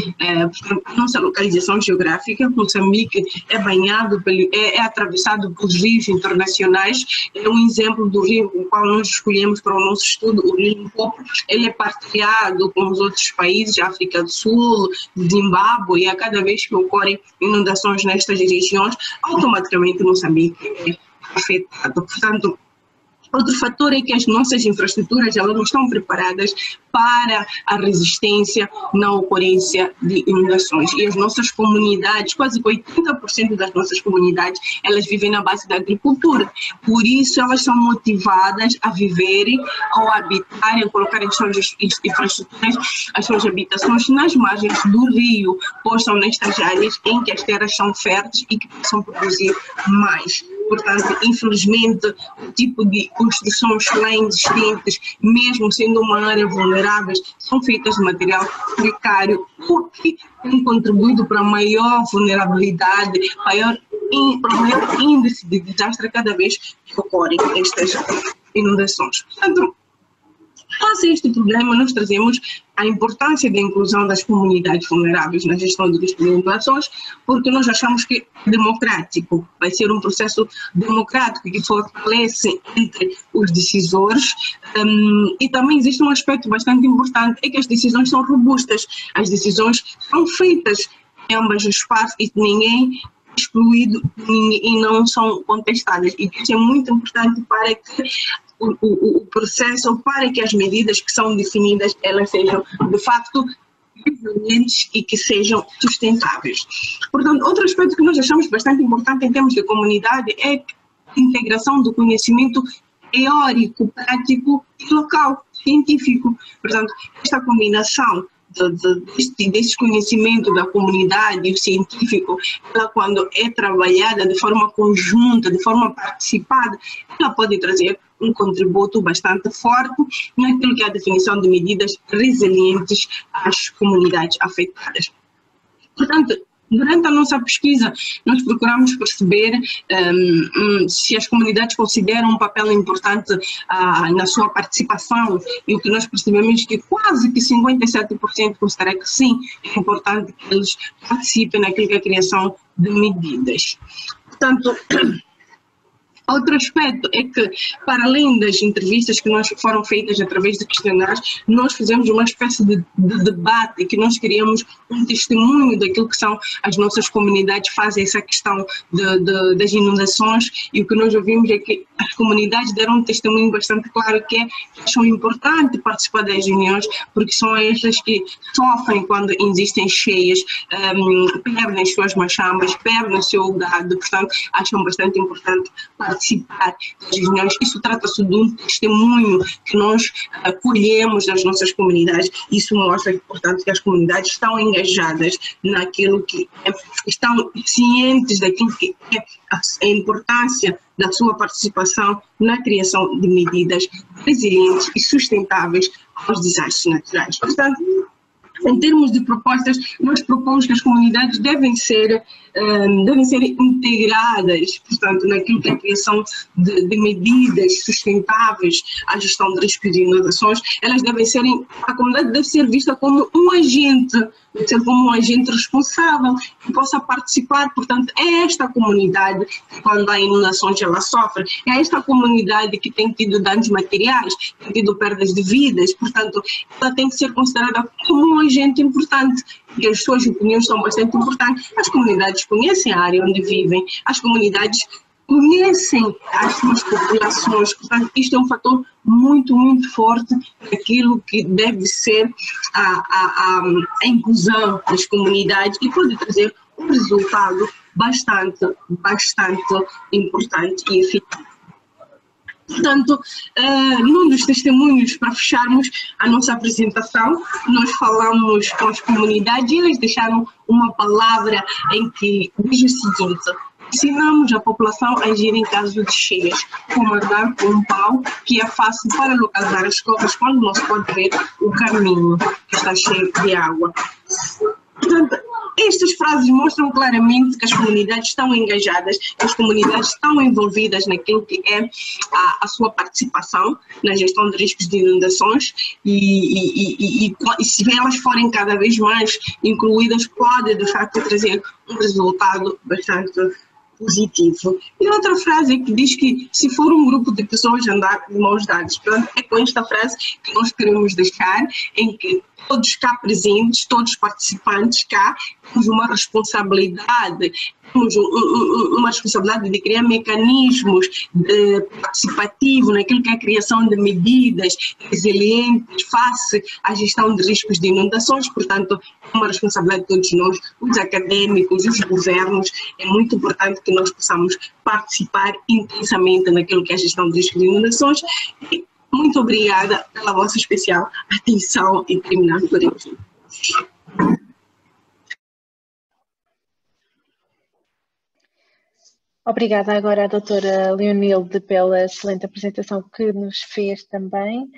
Portanto, a nossa localização geográfica, Moçambique é banhado, é atravessado por rios internacionais. É um exemplo do rio o qual nós escolhemos para o nosso estudo, o Rio Limpopo. Ele é partilhado com os outros países, África do Sul, Zimbábue, e a cada vez que ocorrem inundações nestas regiões, automaticamente Moçambique é afetado. Portanto, outro fator é que as nossas infraestruturas, elas não estão preparadas para a resistência na ocorrência de inundações. E as nossas comunidades, quase 80% das nossas comunidades, elas vivem na base da agricultura. Por isso, elas são motivadas a viverem, ou a habitarem, a colocarem as suas infraestruturas, as suas habitações nas margens do rio, possam nestas áreas em que as terras são férteis e que possam produzir mais. Portanto, infelizmente, o tipo de construções lá existentes, mesmo sendo uma área vulnerável, são feitas de material precário, o que tem contribuído para a maior vulnerabilidade, para o maior índice de desastre cada vez que ocorrem estas inundações. Portanto, face a este problema, nós trazemos a importância da inclusão das comunidades vulneráveis na gestão de risco de inundações, porque nós achamos que é democrático, vai ser um processo democrático que fortalece entre os decisores, e também existe um aspecto bastante importante, é que as decisões são robustas, as decisões são feitas em ambas as partes e ninguém excluído e não são contestadas, e isso é muito importante para que o processo, para que as medidas que são definidas, elas sejam de facto resilientes e que sejam sustentáveis. Portanto, outro aspecto que nós achamos bastante importante em termos de comunidade é a integração do conhecimento teórico, prático e local, científico. Portanto, esta combinação desse conhecimento da comunidade e o científico, ela, quando é trabalhada de forma conjunta, de forma participada, ela pode trazer um contributo bastante forte naquilo que é a definição de medidas resilientes às comunidades afetadas. Portanto, Durante a nossa pesquisa, nós procuramos perceber se as comunidades consideram um papel importante na sua participação, e o que nós percebemos é que quase que 57% considera que sim, é importante que eles participem naquilo que é a criação de medidas. Portanto, outro aspecto é que, para além das entrevistas que foram feitas através de questionários, nós fizemos uma espécie de debate, que nós queríamos um testemunho daquilo que são as nossas comunidades, fazem essa questão das inundações, e o que nós ouvimos é que as comunidades deram um testemunho bastante claro, que acham importante participar das reuniões, porque são estas que sofrem quando existem cheias, perdem suas machambas, perdem o seu gado, portanto, acham bastante importante participar das reuniões. Isso trata-se de um testemunho que nós colhemos das nossas comunidades. Isso mostra, portanto, que as comunidades estão engajadas naquilo que estão cientes daquilo que é a importância da sua participação na criação de medidas resilientes e sustentáveis aos desastres naturais. Portanto, em termos de propostas, nós propomos que as comunidades devem ser integradas, portanto, naquilo que é a criação de medidas sustentáveis à gestão de riscos e inundações. A comunidade deve ser vista como um agente, deve ser como um agente responsável, que possa participar. Portanto, é esta comunidade que, quando há inundações, ela sofre, é esta comunidade que tem tido danos materiais, tem tido perdas de vidas, portanto, ela tem que ser considerada como um agente importante, e as suas opiniões são bastante importantes. As comunidades conhecem a área onde vivem, as comunidades conhecem as suas populações, portanto, isto é um fator muito, muito forte daquilo que deve ser a inclusão das comunidades, e pode trazer um resultado bastante importante e efetivo. Portanto, num dos testemunhos, para fecharmos a nossa apresentação, nós falamos com as comunidades e eles deixaram uma palavra em que diz o seguinte: ensinamos a população a agir em caso de cheias, como andar com um pau que é fácil para localizar as covas quando não se pode ver o caminho que está cheio de água. Portanto, estas frases mostram claramente que as comunidades estão engajadas, que as comunidades estão envolvidas naquilo que é a sua participação na gestão de riscos de inundações, e se elas forem cada vez mais incluídas, pode de facto trazer um resultado bastante positivo. E outra frase que diz que se for um grupo de pessoas andar de mãos dadas, portanto, é com esta frase que nós queremos deixar, em que todos cá presentes, todos participantes cá, temos uma responsabilidade, de criar mecanismos participativos naquilo que é a criação de medidas resilientes face à gestão de riscos de inundações. Portanto, é uma responsabilidade de todos nós, os académicos, os governos. É muito importante que nós possamos participar intensamente naquilo que é a gestão de riscos de inundações. E muito obrigada pela vossa especial atenção e terminamos por aqui. Obrigada agora à doutora Leonilde pela excelente apresentação que nos fez também.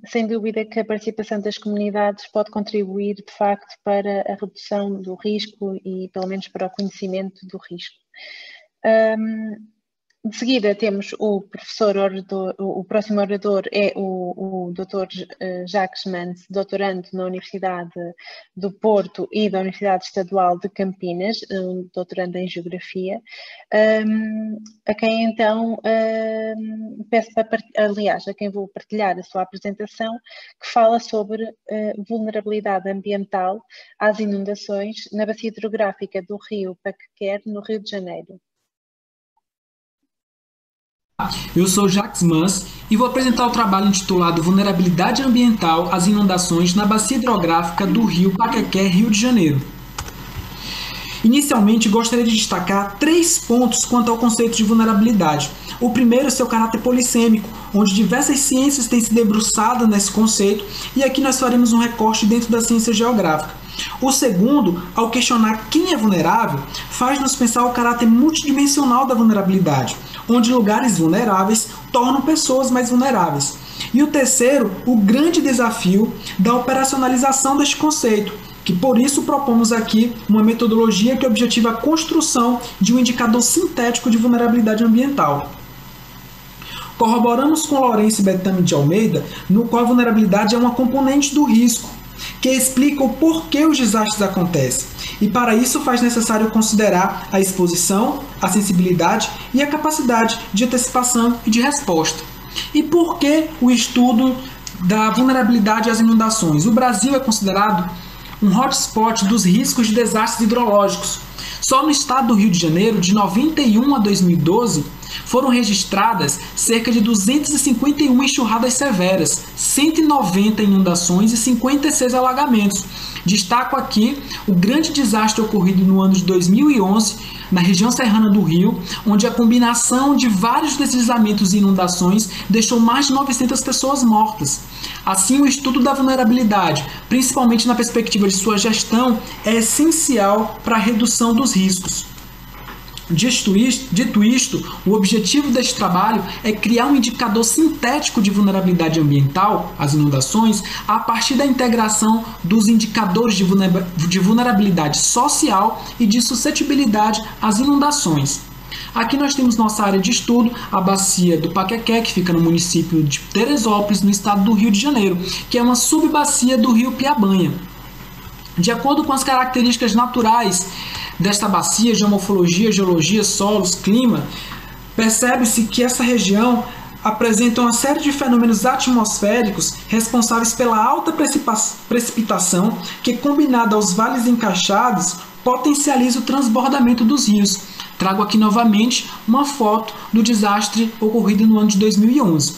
Sem dúvida que a participação das comunidades pode contribuir, de facto, para a redução do risco e, pelo menos, para o conhecimento do risco. De seguida temos o professor orador, o próximo orador é o Dr. Jacques Mans, doutorando na Universidade do Porto e da Universidade Estadual de Campinas, doutorando em Geografia, a quem então peço a quem vou partilhar a sua apresentação, que fala sobre vulnerabilidade ambiental às inundações na bacia hidrográfica do rio Paquequer, no Rio de Janeiro. Eu sou Jacques Mans e vou apresentar o trabalho intitulado Vulnerabilidade Ambiental às Inundações na Bacia Hidrográfica do Rio Paquequer, Rio de Janeiro. Inicialmente, gostaria de destacar 3 pontos quanto ao conceito de vulnerabilidade. O primeiro é seu caráter polissêmico, onde diversas ciências têm se debruçado nesse conceito, e aqui nós faremos um recorte dentro da ciência geográfica. O segundo, ao questionar quem é vulnerável, faz-nos pensar o caráter multidimensional da vulnerabilidade, onde lugares vulneráveis tornam pessoas mais vulneráveis. E o terceiro, o grande desafio da operacionalização deste conceito, que por isso propomos aqui uma metodologia que objetiva a construção de um indicador sintético de vulnerabilidade ambiental. Corroboramos com Lourenço e Betânia de Almeida, no qual a vulnerabilidade é uma componente do risco, que explica o porquê os desastres acontecem. E para isso faz necessário considerar a exposição, a sensibilidade e a capacidade de antecipação e de resposta. E por que o estudo da vulnerabilidade às inundações? O Brasil é considerado um hotspot dos riscos de desastres hidrológicos. Só no estado do Rio de Janeiro, de 91 a 2012, foram registradas cerca de 251 enxurradas severas, 190 inundações e 56 alagamentos. Destaco aqui o grande desastre ocorrido no ano de 2011, na região serrana do Rio, onde a combinação de vários deslizamentos e inundações deixou mais de 900 pessoas mortas. Assim, o estudo da vulnerabilidade, principalmente na perspectiva de sua gestão, é essencial para a redução dos riscos. Dito isto, o objetivo deste trabalho é criar um indicador sintético de vulnerabilidade ambiental, as inundações, a partir da integração dos indicadores de vulnerabilidade social e de suscetibilidade às inundações. Aqui nós temos nossa área de estudo, a bacia do Paquequé, que fica no município de Teresópolis, no estado do Rio de Janeiro, que é uma subbacia do rio Piabanha. De acordo com as características naturais desta bacia, geomorfologia, geologia, solos, clima, percebe-se que essa região apresenta uma série de fenômenos atmosféricos responsáveis pela alta precipitação que, combinada aos vales encaixados, potencializa o transbordamento dos rios. Trago aqui novamente uma foto do desastre ocorrido no ano de 2011.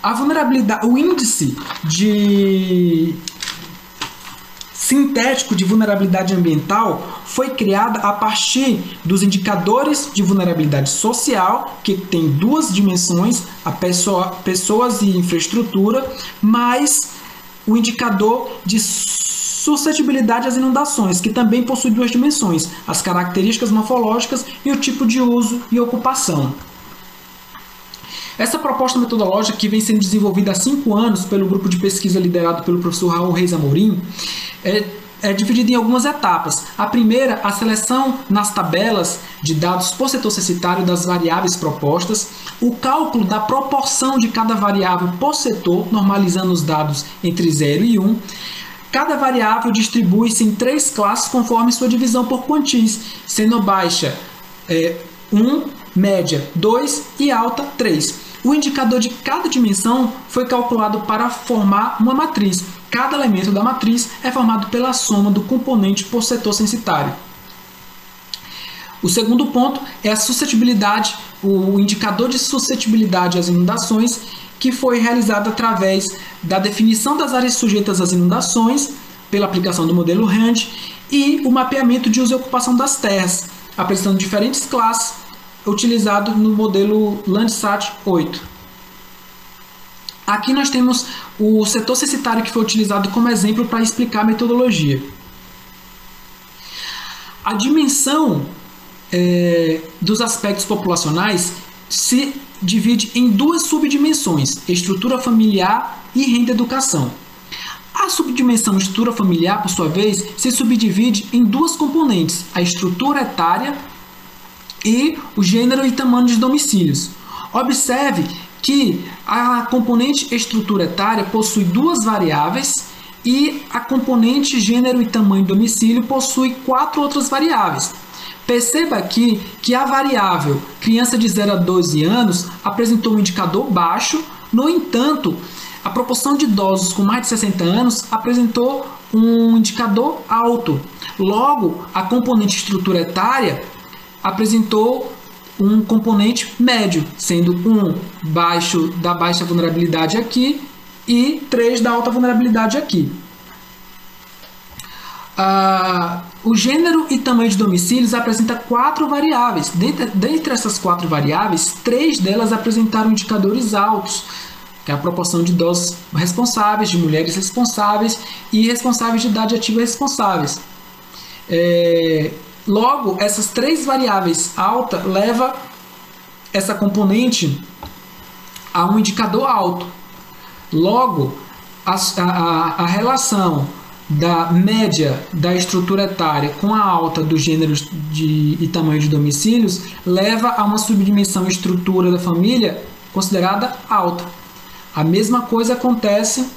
A vulnerabilidade, o índice sintético de vulnerabilidade ambiental foi criada a partir dos indicadores de vulnerabilidade social, que tem duas dimensões, a pessoas e infraestrutura, mais o indicador de suscetibilidade às inundações, que também possui duas dimensões, as características morfológicas e o tipo de uso e ocupação. Essa proposta metodológica, que vem sendo desenvolvida há 5 anos pelo grupo de pesquisa liderado pelo professor Raul Reis Amorim, é dividida em algumas etapas. A primeira, a seleção nas tabelas de dados por setor censitário das variáveis propostas, o cálculo da proporção de cada variável por setor, normalizando os dados entre 0 e 1. Cada variável distribui-se em 3 classes conforme sua divisão por quantis, sendo baixa 1, média 2 e alta 3. O indicador de cada dimensão foi calculado para formar uma matriz. Cada elemento da matriz é formado pela soma do componente por setor censitário. O segundo ponto é a suscetibilidade, o indicador de suscetibilidade às inundações, que foi realizado através da definição das áreas sujeitas às inundações, pela aplicação do modelo RAND, e o mapeamento de uso e ocupação das terras, apresentando diferentes classes, utilizado no modelo Landsat 8. Aqui nós temos o setor censitário que foi utilizado como exemplo para explicar a metodologia. A dimensão dos aspectos populacionais se divide em 2 subdimensões, estrutura familiar e renda e educação. A subdimensão estrutura familiar, por sua vez, se subdivide em 2 componentes, a estrutura etária e o gênero e tamanho dos domicílios. Observe que a componente estrutura etária possui 2 variáveis e a componente gênero e tamanho do domicílio possui 4 outras variáveis. Perceba aqui que a variável criança de 0 a 12 anos apresentou um indicador baixo, no entanto, a proporção de idosos com mais de 60 anos apresentou um indicador alto. Logo, a componente estrutura etária apresentou um componente médio, sendo 1 da baixa vulnerabilidade aqui e 3 da alta vulnerabilidade aqui. O gênero e tamanho de domicílios apresenta 4 variáveis. Dentre essas 4 variáveis, 3 delas apresentaram indicadores altos, que é a proporção de idosos responsáveis, de mulheres responsáveis e responsáveis de idade ativa responsáveis. Logo, essas 3 variáveis alta leva essa componente a um indicador alto. Logo, a relação da média da estrutura etária com a alta dos gêneros e tamanho de domicílios leva a uma subdimensão estrutura da família considerada alta. A mesma coisa acontece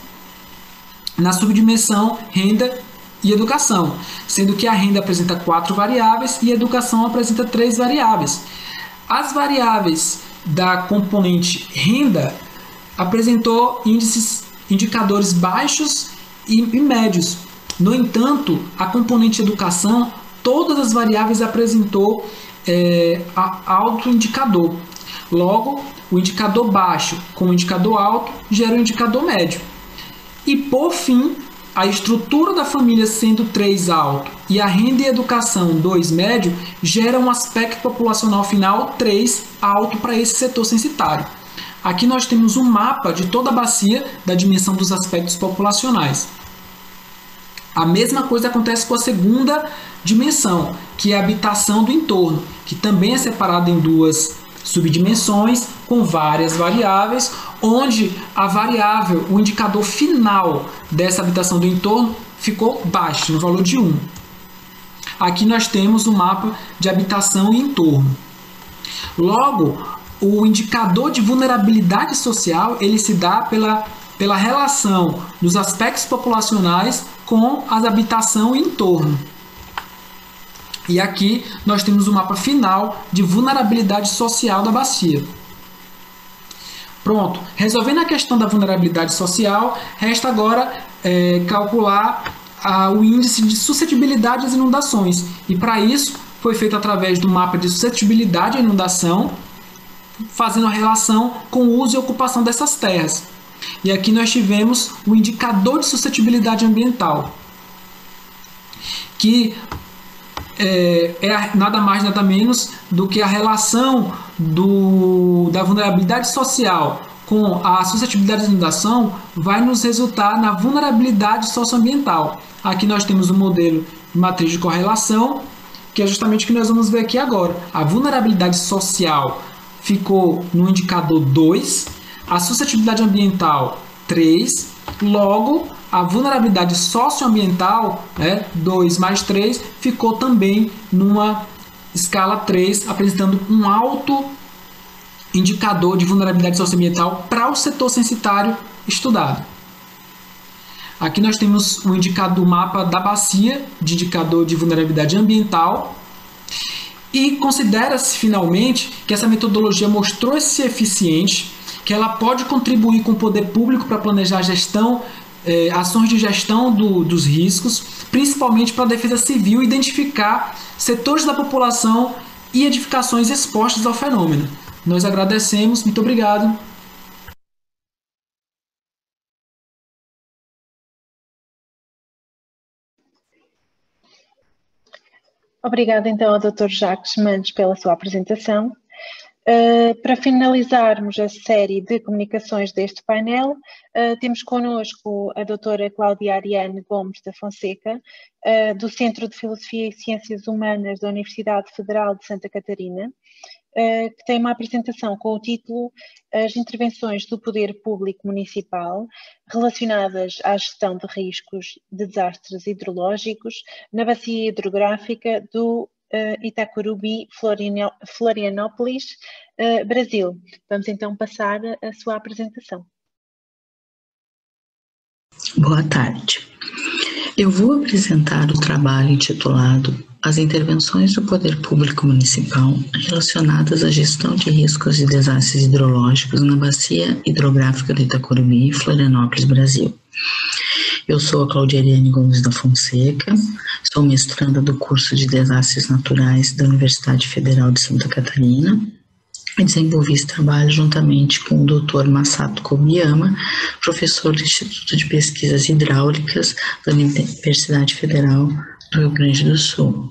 na subdimensão renda e educação, sendo que a renda apresenta 4 variáveis e a educação apresenta 3 variáveis. As variáveis da componente renda apresentou indicadores baixos e médios. No entanto, a componente educação, todas as variáveis apresentou alto indicador. Logo, o indicador baixo com o indicador alto gera um indicador médio. E, por fim, a estrutura da família sendo 3 alto e a renda e educação 2 médio gera um aspecto populacional final 3 alto para esse setor censitário. Aqui nós temos um mapa de toda a bacia da dimensão dos aspectos populacionais. A mesma coisa acontece com a segunda dimensão, que é a habitação do entorno, que também é separada em 2 subdimensões com várias variáveis, onde a variável, o indicador final dessa habitação do entorno ficou baixo, no valor de 1. Aqui nós temos o mapa de habitação e entorno. Logo, o indicador de vulnerabilidade social ele se dá pela relação dos aspectos populacionais com a habitação e entorno. E aqui nós temos o mapa final de vulnerabilidade social da bacia. Pronto, resolvendo a questão da vulnerabilidade social, resta agora calcular o índice de suscetibilidade às inundações. E para isso foi feito através do mapa de suscetibilidade à inundação, fazendo a relação com o uso e ocupação dessas terras. E aqui nós tivemos o indicador de suscetibilidade ambiental, que é nada mais nada menos do que a relação da vulnerabilidade social com a suscetibilidade de inundação vai nos resultar na vulnerabilidade socioambiental. Aqui nós temos o modelo de matriz de correlação, que é justamente o que nós vamos ver aqui agora. A vulnerabilidade social ficou no indicador 2, a suscetibilidade ambiental 3, logo a vulnerabilidade socioambiental, 2 mais 3, ficou também numa escala 3, apresentando um alto indicador de vulnerabilidade socioambiental para o setor censitário estudado. Aqui nós temos o indicador do mapa da bacia de indicador de vulnerabilidade ambiental e considera-se finalmente que essa metodologia mostrou-se eficiente, que ela pode contribuir com o poder público para planejar a gestão, ações de gestão dos riscos, principalmente para a defesa civil identificar setores da população e edificações expostas ao fenômeno. Nós agradecemos, muito obrigado. Obrigada então ao Dr. Jacques Mendes pela sua apresentação. Para finalizarmos a série de comunicações deste painel, temos connosco a doutora Cláudia Ariane Gomes da Fonseca, do Centro de Filosofia e Ciências Humanas da Universidade Federal de Santa Catarina, que tem uma apresentação com o título As intervenções do poder público municipal relacionadas à gestão de riscos de desastres hidrológicos na bacia hidrográfica do Itacurubi, Florianópolis, Brasil. Vamos então passar a sua apresentação. Boa tarde. Eu vou apresentar o trabalho intitulado As intervenções do poder público municipal relacionadas à gestão de riscos de desastres hidrológicos na bacia hidrográfica do Itacurubi, Florianópolis, Brasil. Eu sou a Cláudia Ariane Gomes da Fonseca, sou mestranda do curso de Desastres Naturais da Universidade Federal de Santa Catarina e desenvolvi esse trabalho juntamente com o Dr. Masato Kobayama, professor do Instituto de Pesquisas Hidráulicas da Universidade Federal do Rio Grande do Sul.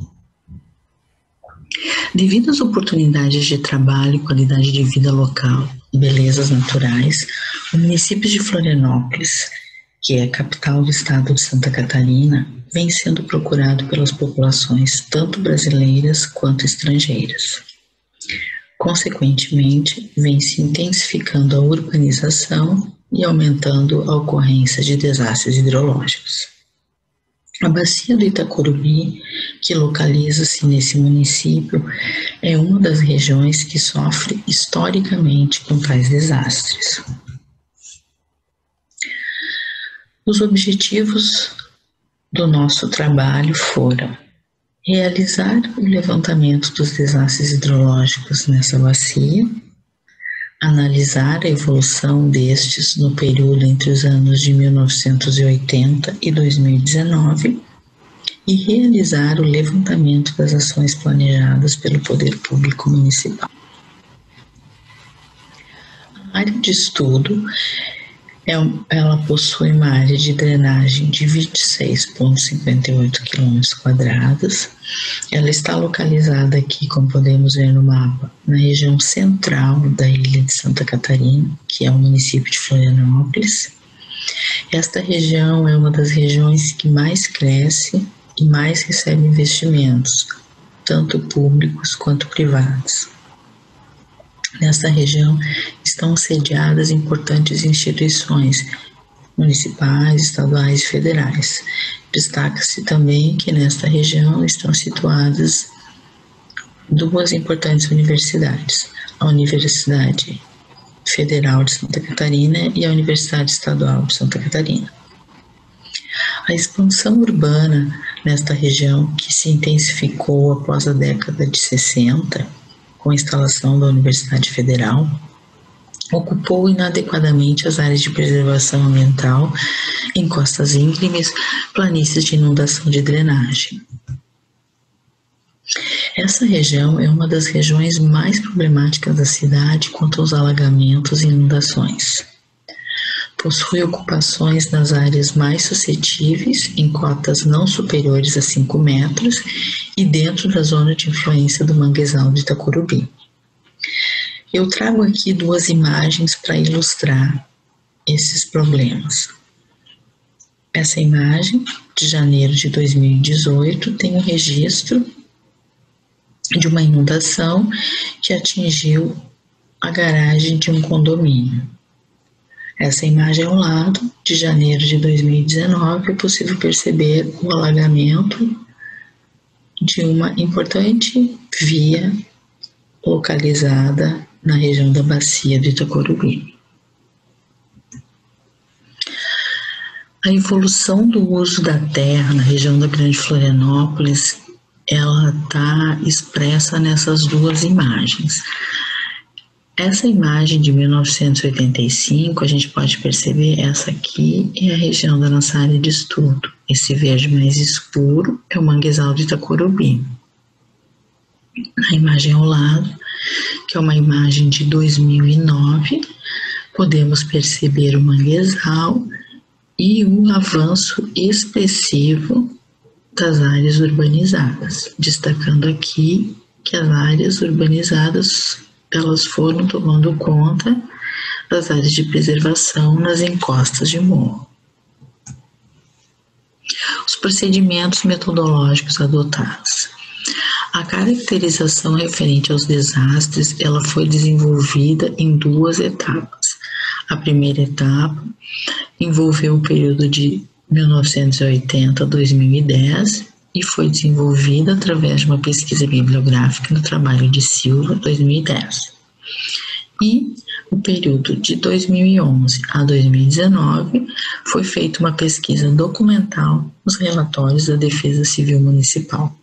Devido às oportunidades de trabalho, qualidade de vida local e belezas naturais, o município de Florianópolis, que é a capital do estado de Santa Catarina, vem sendo procurado pelas populações tanto brasileiras quanto estrangeiras. Consequentemente, vem se intensificando a urbanização e aumentando a ocorrência de desastres hidrológicos. A bacia do Itacorubi, que localiza-se nesse município, é uma das regiões que sofre historicamente com tais desastres. Os objetivos do nosso trabalho foram realizar o levantamento dos desastres hidrológicos nessa bacia, analisar a evolução destes no período entre os anos de 1980 e 2019 e realizar o levantamento das ações planejadas pelo Poder Público Municipal. A área de estudo ela possui uma área de drenagem de 26,58 km². Ela está localizada aqui, como podemos ver no mapa, na região central da ilha de Santa Catarina, que é o município de Florianópolis. Esta região é uma das regiões que mais cresce e mais recebe investimentos, tanto públicos quanto privados. Nesta região estão sediadas importantes instituições municipais, estaduais e federais. Destaca-se também que nesta região estão situadas duas importantes universidades, a Universidade Federal de Santa Catarina e a Universidade Estadual de Santa Catarina. A expansão urbana nesta região, que se intensificou após a década de 60, com a instalação da Universidade Federal, ocupou inadequadamente as áreas de preservação ambiental em costas íngremes, planícies de inundação de drenagem. Essa região é uma das regiões mais problemáticas da cidade quanto aos alagamentos e inundações. Possui ocupações nas áreas mais suscetíveis, em cotas não superiores a 5 metros e dentro da zona de influência do manguezal de Itacorubi. Eu trago aqui duas imagens para ilustrar esses problemas. Essa imagem, de janeiro de 2018, tem um registro de uma inundação que atingiu a garagem de um condomínio. Essa imagem ao lado, de janeiro de 2019, é possível perceber o alagamento de uma importante via localizada na região da bacia do Itacorubi. A evolução do uso da terra na região da Grande Florianópolis, ela está expressa nessas duas imagens. Essa imagem de 1985, a gente pode perceber, essa aqui é a região da nossa área de estudo. Esse verde mais escuro é o manguezal de Itacorubi. A imagem ao lado, que é uma imagem de 2009, podemos perceber o manguezal e o avanço expressivo das áreas urbanizadas, destacando aqui que as áreas urbanizadas elas foram tomando conta das áreas de preservação nas encostas de morro. Os procedimentos metodológicos adotados. A caracterização referente aos desastres, ela foi desenvolvida em duas etapas. A primeira etapa envolveu o período de 1980 a 2010 e foi desenvolvida através de uma pesquisa bibliográfica no trabalho de Silva, 2010. E o período de 2011 a 2019 foi feita uma pesquisa documental nos relatórios da Defesa Civil Municipal.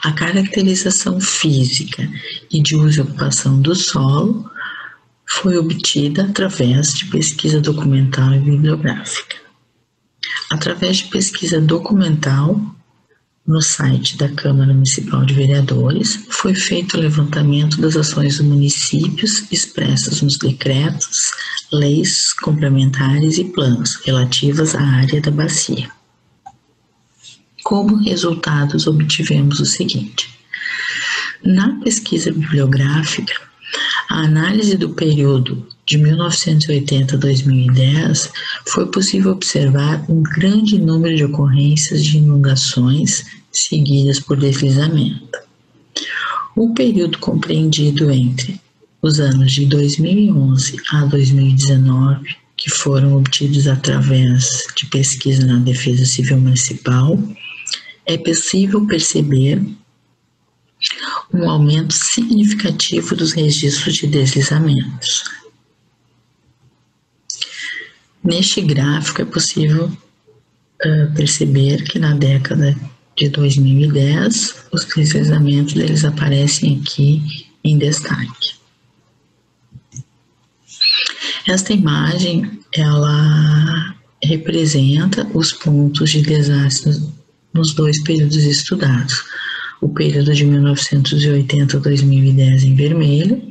A caracterização física e de uso e ocupação do solo foi obtida através de pesquisa documental e bibliográfica. Através de pesquisa documental, no site da Câmara Municipal de Vereadores, foi feito o levantamento das ações dos municípios expressas nos decretos, leis complementares e planos relativas à área da bacia. Como resultados, obtivemos o seguinte: na pesquisa bibliográfica, a análise do período de 1980 a 2010 foi possível observar um grande número de ocorrências de inundações seguidas por deslizamento. O período compreendido entre os anos de 2011 a 2019 que foram obtidos através de pesquisa na Defesa Civil Municipal, é possível perceber um aumento significativo dos registros de deslizamentos. Neste gráfico é possível perceber que na década de 2010 os deslizamentos eles aparecem aqui em destaque. Esta imagem ela representa os pontos de desastre nos dois períodos estudados. O período de 1980 a 2010 em vermelho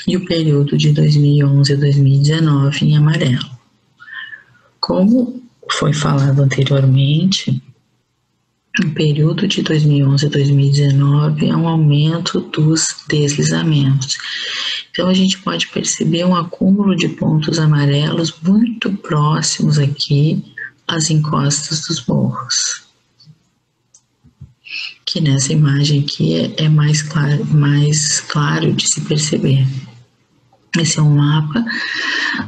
e o período de 2011 a 2019 em amarelo. Como foi falado anteriormente, o período de 2011 a 2019 é um aumento dos deslizamentos. Então a gente pode perceber um acúmulo de pontos amarelos muito próximos aqui às encostas dos morros, que nessa imagem aqui é mais claro de se perceber. Esse é um mapa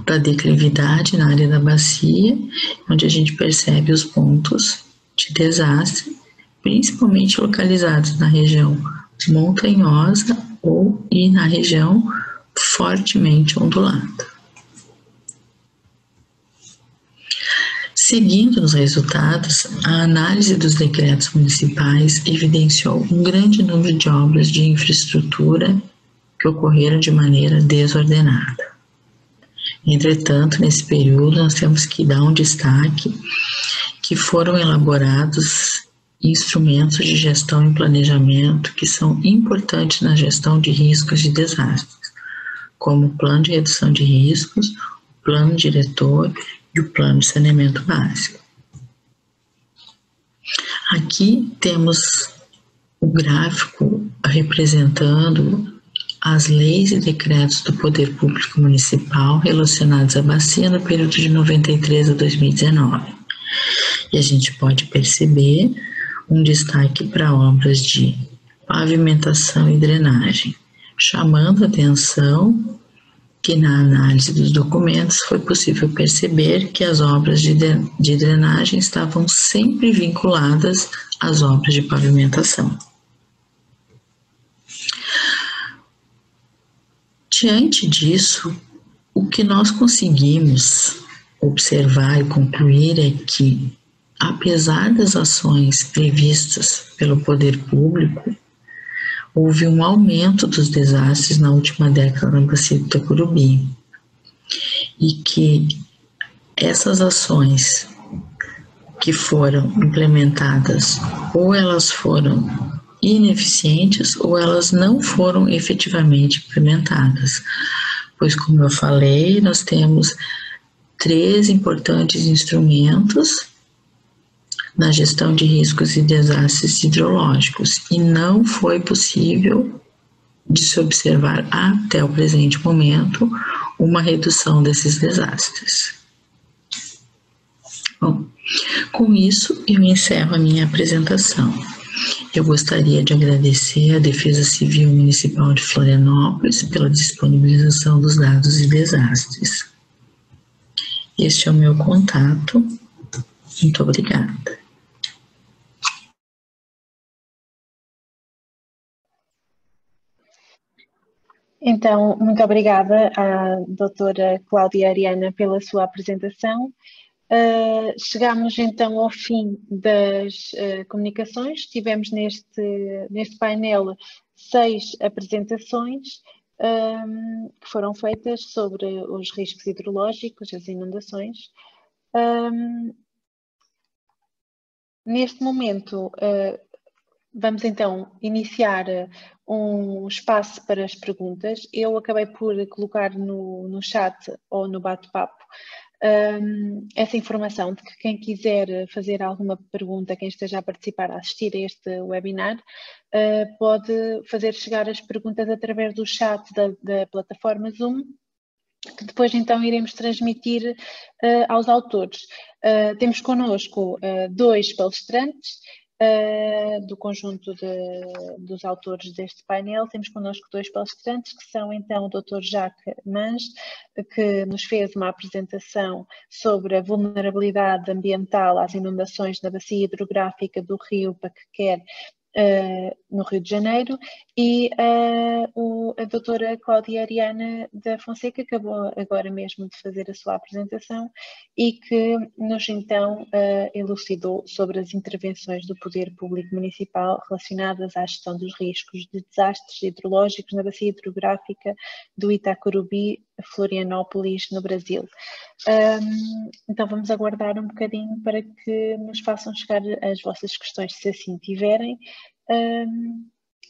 da declividade na área da bacia, onde a gente percebe os pontos de desastre, principalmente localizados na região montanhosa e na região fortemente ondulada. Seguindo nos resultados, a análise dos decretos municipais evidenciou um grande número de obras de infraestrutura que ocorreram de maneira desordenada. Entretanto, nesse período, nós temos que dar um destaque que foram elaborados instrumentos de gestão e planejamento que são importantes na gestão de riscos de desastres, como o plano de redução de riscos, o plano diretor e o plano de saneamento básico. Aqui temos o gráfico representando as leis e decretos do Poder Público Municipal relacionados à bacia no período de 93 a 2019. E a gente pode perceber um destaque para obras de pavimentação e drenagem, chamando a atenção que na análise dos documentos foi possível perceber que as obras de drenagem estavam sempre vinculadas às obras de pavimentação. Diante disso, o que nós conseguimos observar e concluir é que, apesar das ações previstas pelo poder público, houve um aumento dos desastres na última década na bacia do Itacurubi e que essas ações que foram implementadas ou elas foram ineficientes ou elas não foram efetivamente implementadas, pois, como eu falei, nós temos 3 importantes instrumentos na gestão de riscos e desastres hidrológicos e não foi possível de se observar até o presente momento uma redução desses desastres. Bom, com isso eu encerro a minha apresentação. Eu gostaria de agradecer à Defesa Civil Municipal de Florianópolis pela disponibilização dos dados de desastres. Este é o meu contato. Muito obrigada. Então, muito obrigada à doutora Cláudia Ariana pela sua apresentação. Chegamos então ao fim das comunicações. Tivemos neste painel 6 apresentações que foram feitas sobre os riscos hidrológicos, as inundações. Neste momento, vamos então iniciar um espaço para as perguntas. Eu acabei por colocar no chat ou no bate-papo essa informação de que quem quiser fazer alguma pergunta, quem esteja a participar, a assistir a este webinar, pode fazer chegar as perguntas através do chat da plataforma Zoom, que depois então iremos transmitir aos autores. Temos connosco 2 palestrantes, do conjunto dos autores deste painel. Temos connosco 2 palestrantes, que são então o Dr. Jacques Mange, que nos fez uma apresentação sobre a vulnerabilidade ambiental às inundações na bacia hidrográfica do rio Paquequer, no Rio de Janeiro, e a doutora Cláudia Ariana da Fonseca acabou agora mesmo de fazer a sua apresentação e que nos então elucidou sobre as intervenções do Poder Público Municipal relacionadas à gestão dos riscos de desastres hidrológicos na bacia hidrográfica do Itacurubi, Florianópolis, no Brasil. Então vamos aguardar um bocadinho para que nos façam chegar as vossas questões, se assim tiverem,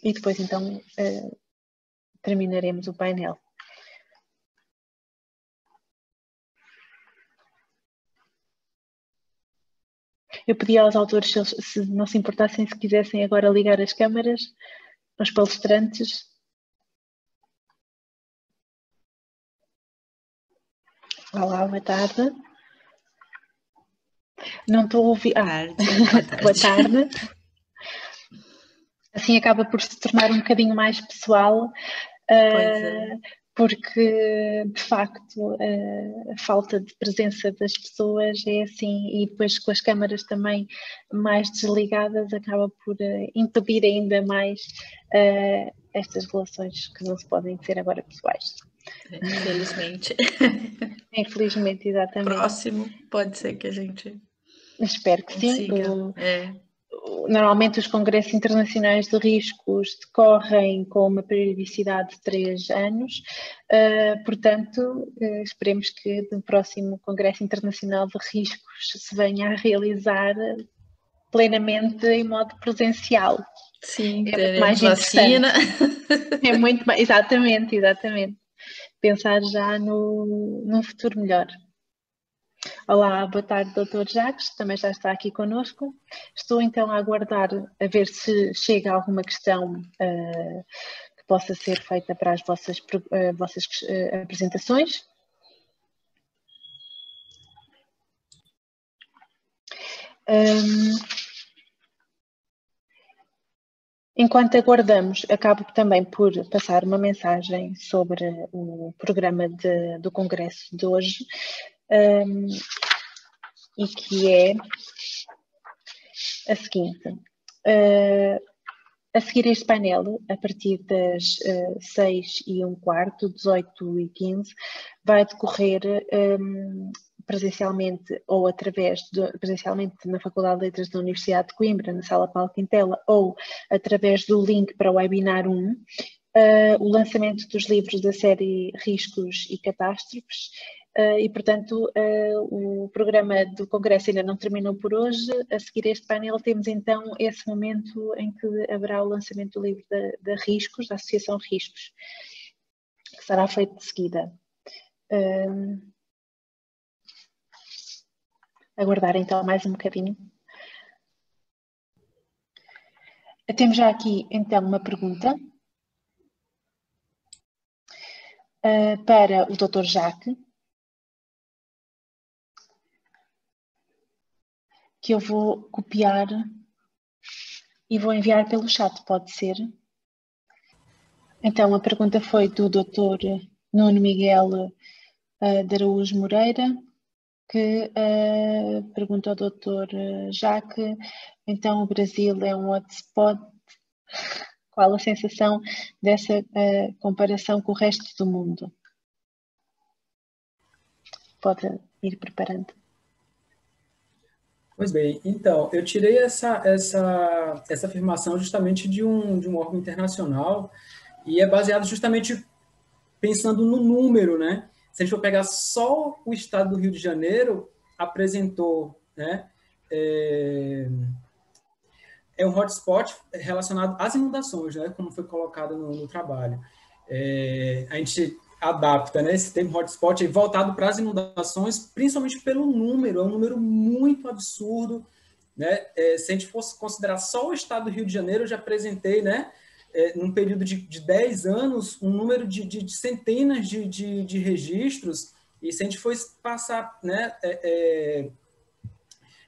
e depois então terminaremos o painel. Eu pedi aos autores, se não se importassem, se quisessem agora ligar as câmaras, aos palestrantes. Olá, boa tarde. Não estou a ouvir. Boa tarde. Assim acaba por se tornar um bocadinho mais pessoal, porque de facto a falta de presença das pessoas é assim, e depois com as câmaras também mais desligadas acaba por impedir ainda mais estas relações que não se podem ser agora pessoais. Infelizmente. Infelizmente, exatamente. Próximo pode ser que a gente espero que consiga. Sim. Normalmente os congressos internacionais de riscos decorrem com uma periodicidade de 3 anos, portanto esperemos que no próximo Congresso Internacional de Riscos se venha a realizar plenamente em modo presencial. Sim, é muito mais vacina. É muito mais, exatamente. Pensar já num futuro melhor. Olá, boa tarde, Dr. Jacques, também já está aqui connosco. Estou então a aguardar a ver se chega alguma questão que possa ser feita para as vossas apresentações. Enquanto aguardamos, acabo também por passar uma mensagem sobre o programa do Congresso de hoje, e que é a seguinte. A seguir este painel, a partir das 6h15, 18h15, vai decorrer presencialmente ou presencialmente na Faculdade de Letras da Universidade de Coimbra, na Sala Paulo Quintela, ou através do link para o webinar 1, o lançamento dos livros da série Riscos e Catástrofes. E, portanto, o programa do Congresso ainda não terminou por hoje. A seguir este painel temos então esse momento em que haverá o lançamento do livro da Riscos, da Associação Riscos, que será feito de seguida. Aguardar então mais um bocadinho. Temos já aqui então uma pergunta para o Dr. Jacques, que eu vou copiar e vou enviar pelo chat, pode ser? Então, a pergunta foi do Dr. Nuno Miguel de Araújo Moreira, que pergunta ao Dr. Jacques, então o Brasil é um hotspot, qual a sensação dessa comparação com o resto do mundo? Pode ir preparando. Pois bem, então, eu tirei essa afirmação justamente de um órgão internacional e é baseado justamente pensando no número, né? Se a gente for pegar só o estado do Rio de Janeiro, apresentou, né, é um hotspot relacionado às inundações, né, como foi colocado no trabalho. A gente adapta, né, esse termo hotspot voltado para as inundações, principalmente pelo número, é um número muito absurdo, né? Se a gente fosse considerar só o estado do Rio de Janeiro, eu já apresentei, né, num período de 10 anos, um número de centenas de registros, e se a gente fosse passar, né,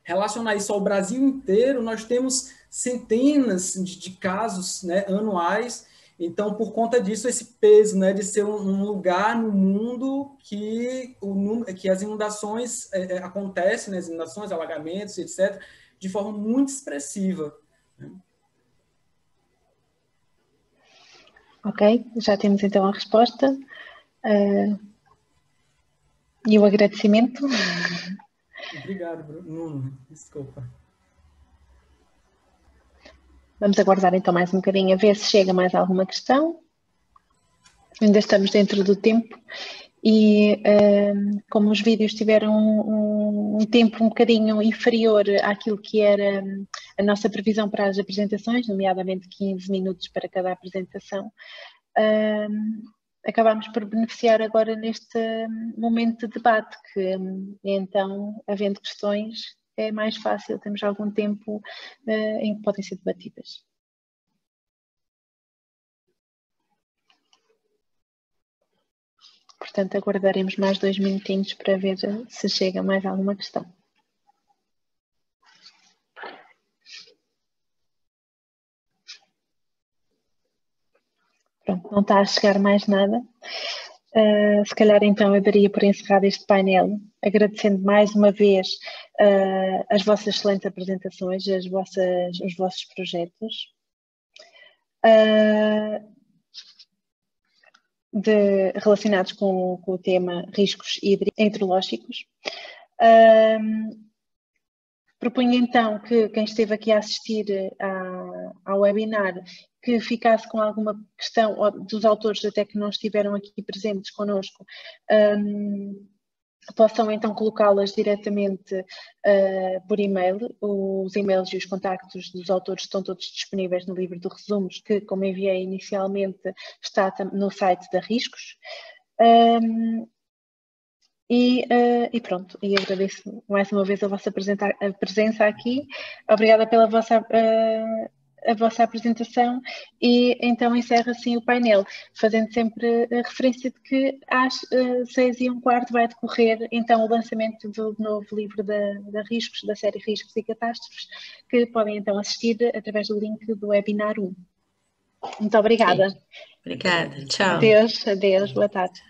relacionar isso ao Brasil inteiro, nós temos centenas de casos, né, anuais. Então, por conta disso, esse peso, né, de ser um lugar no mundo que as inundações acontecem, né, as inundações, alagamentos, etc., de forma muito expressiva. Ok, já temos então a resposta e o agradecimento. Obrigado, Bruno. Desculpa. Vamos aguardar então mais um bocadinho a ver se chega mais alguma questão. Ainda estamos dentro do tempo e como os vídeos tiveram um tempo um bocadinho inferior àquilo que era a nossa previsão para as apresentações, nomeadamente 15 minutos para cada apresentação, acabámos por beneficiar agora neste momento de debate, que então, havendo questões, é mais fácil, temos algum tempo em que podem ser debatidas. Portanto, aguardaremos mais 2 minutinhos para ver se chega mais alguma questão. Pronto, não está a chegar mais nada. Se calhar então eu daria por encerrado este painel, agradecendo mais uma vez as vossas excelentes apresentações, os vossos projetos. Relacionados com o tema riscos hidrológicos. Proponho então que quem esteve aqui a assistir ao webinar que ficasse com alguma questão, ou dos autores até que não estiveram aqui presentes connosco, possam então colocá-las diretamente por e-mail. Os e-mails e os contactos dos autores estão todos disponíveis no livro de resumos, que, como enviei inicialmente, está no site da Riscos. E pronto, e agradeço mais uma vez a vossa presença aqui. Obrigada pela a vossa apresentação e então encerro assim o painel, fazendo sempre a referência de que às 6:15 vai decorrer então o lançamento do novo livro da Riscos, da série Riscos e Catástrofes, que podem então assistir através do link do webinar 1. Muito obrigada. Obrigada, tchau. Adeus, boa tarde.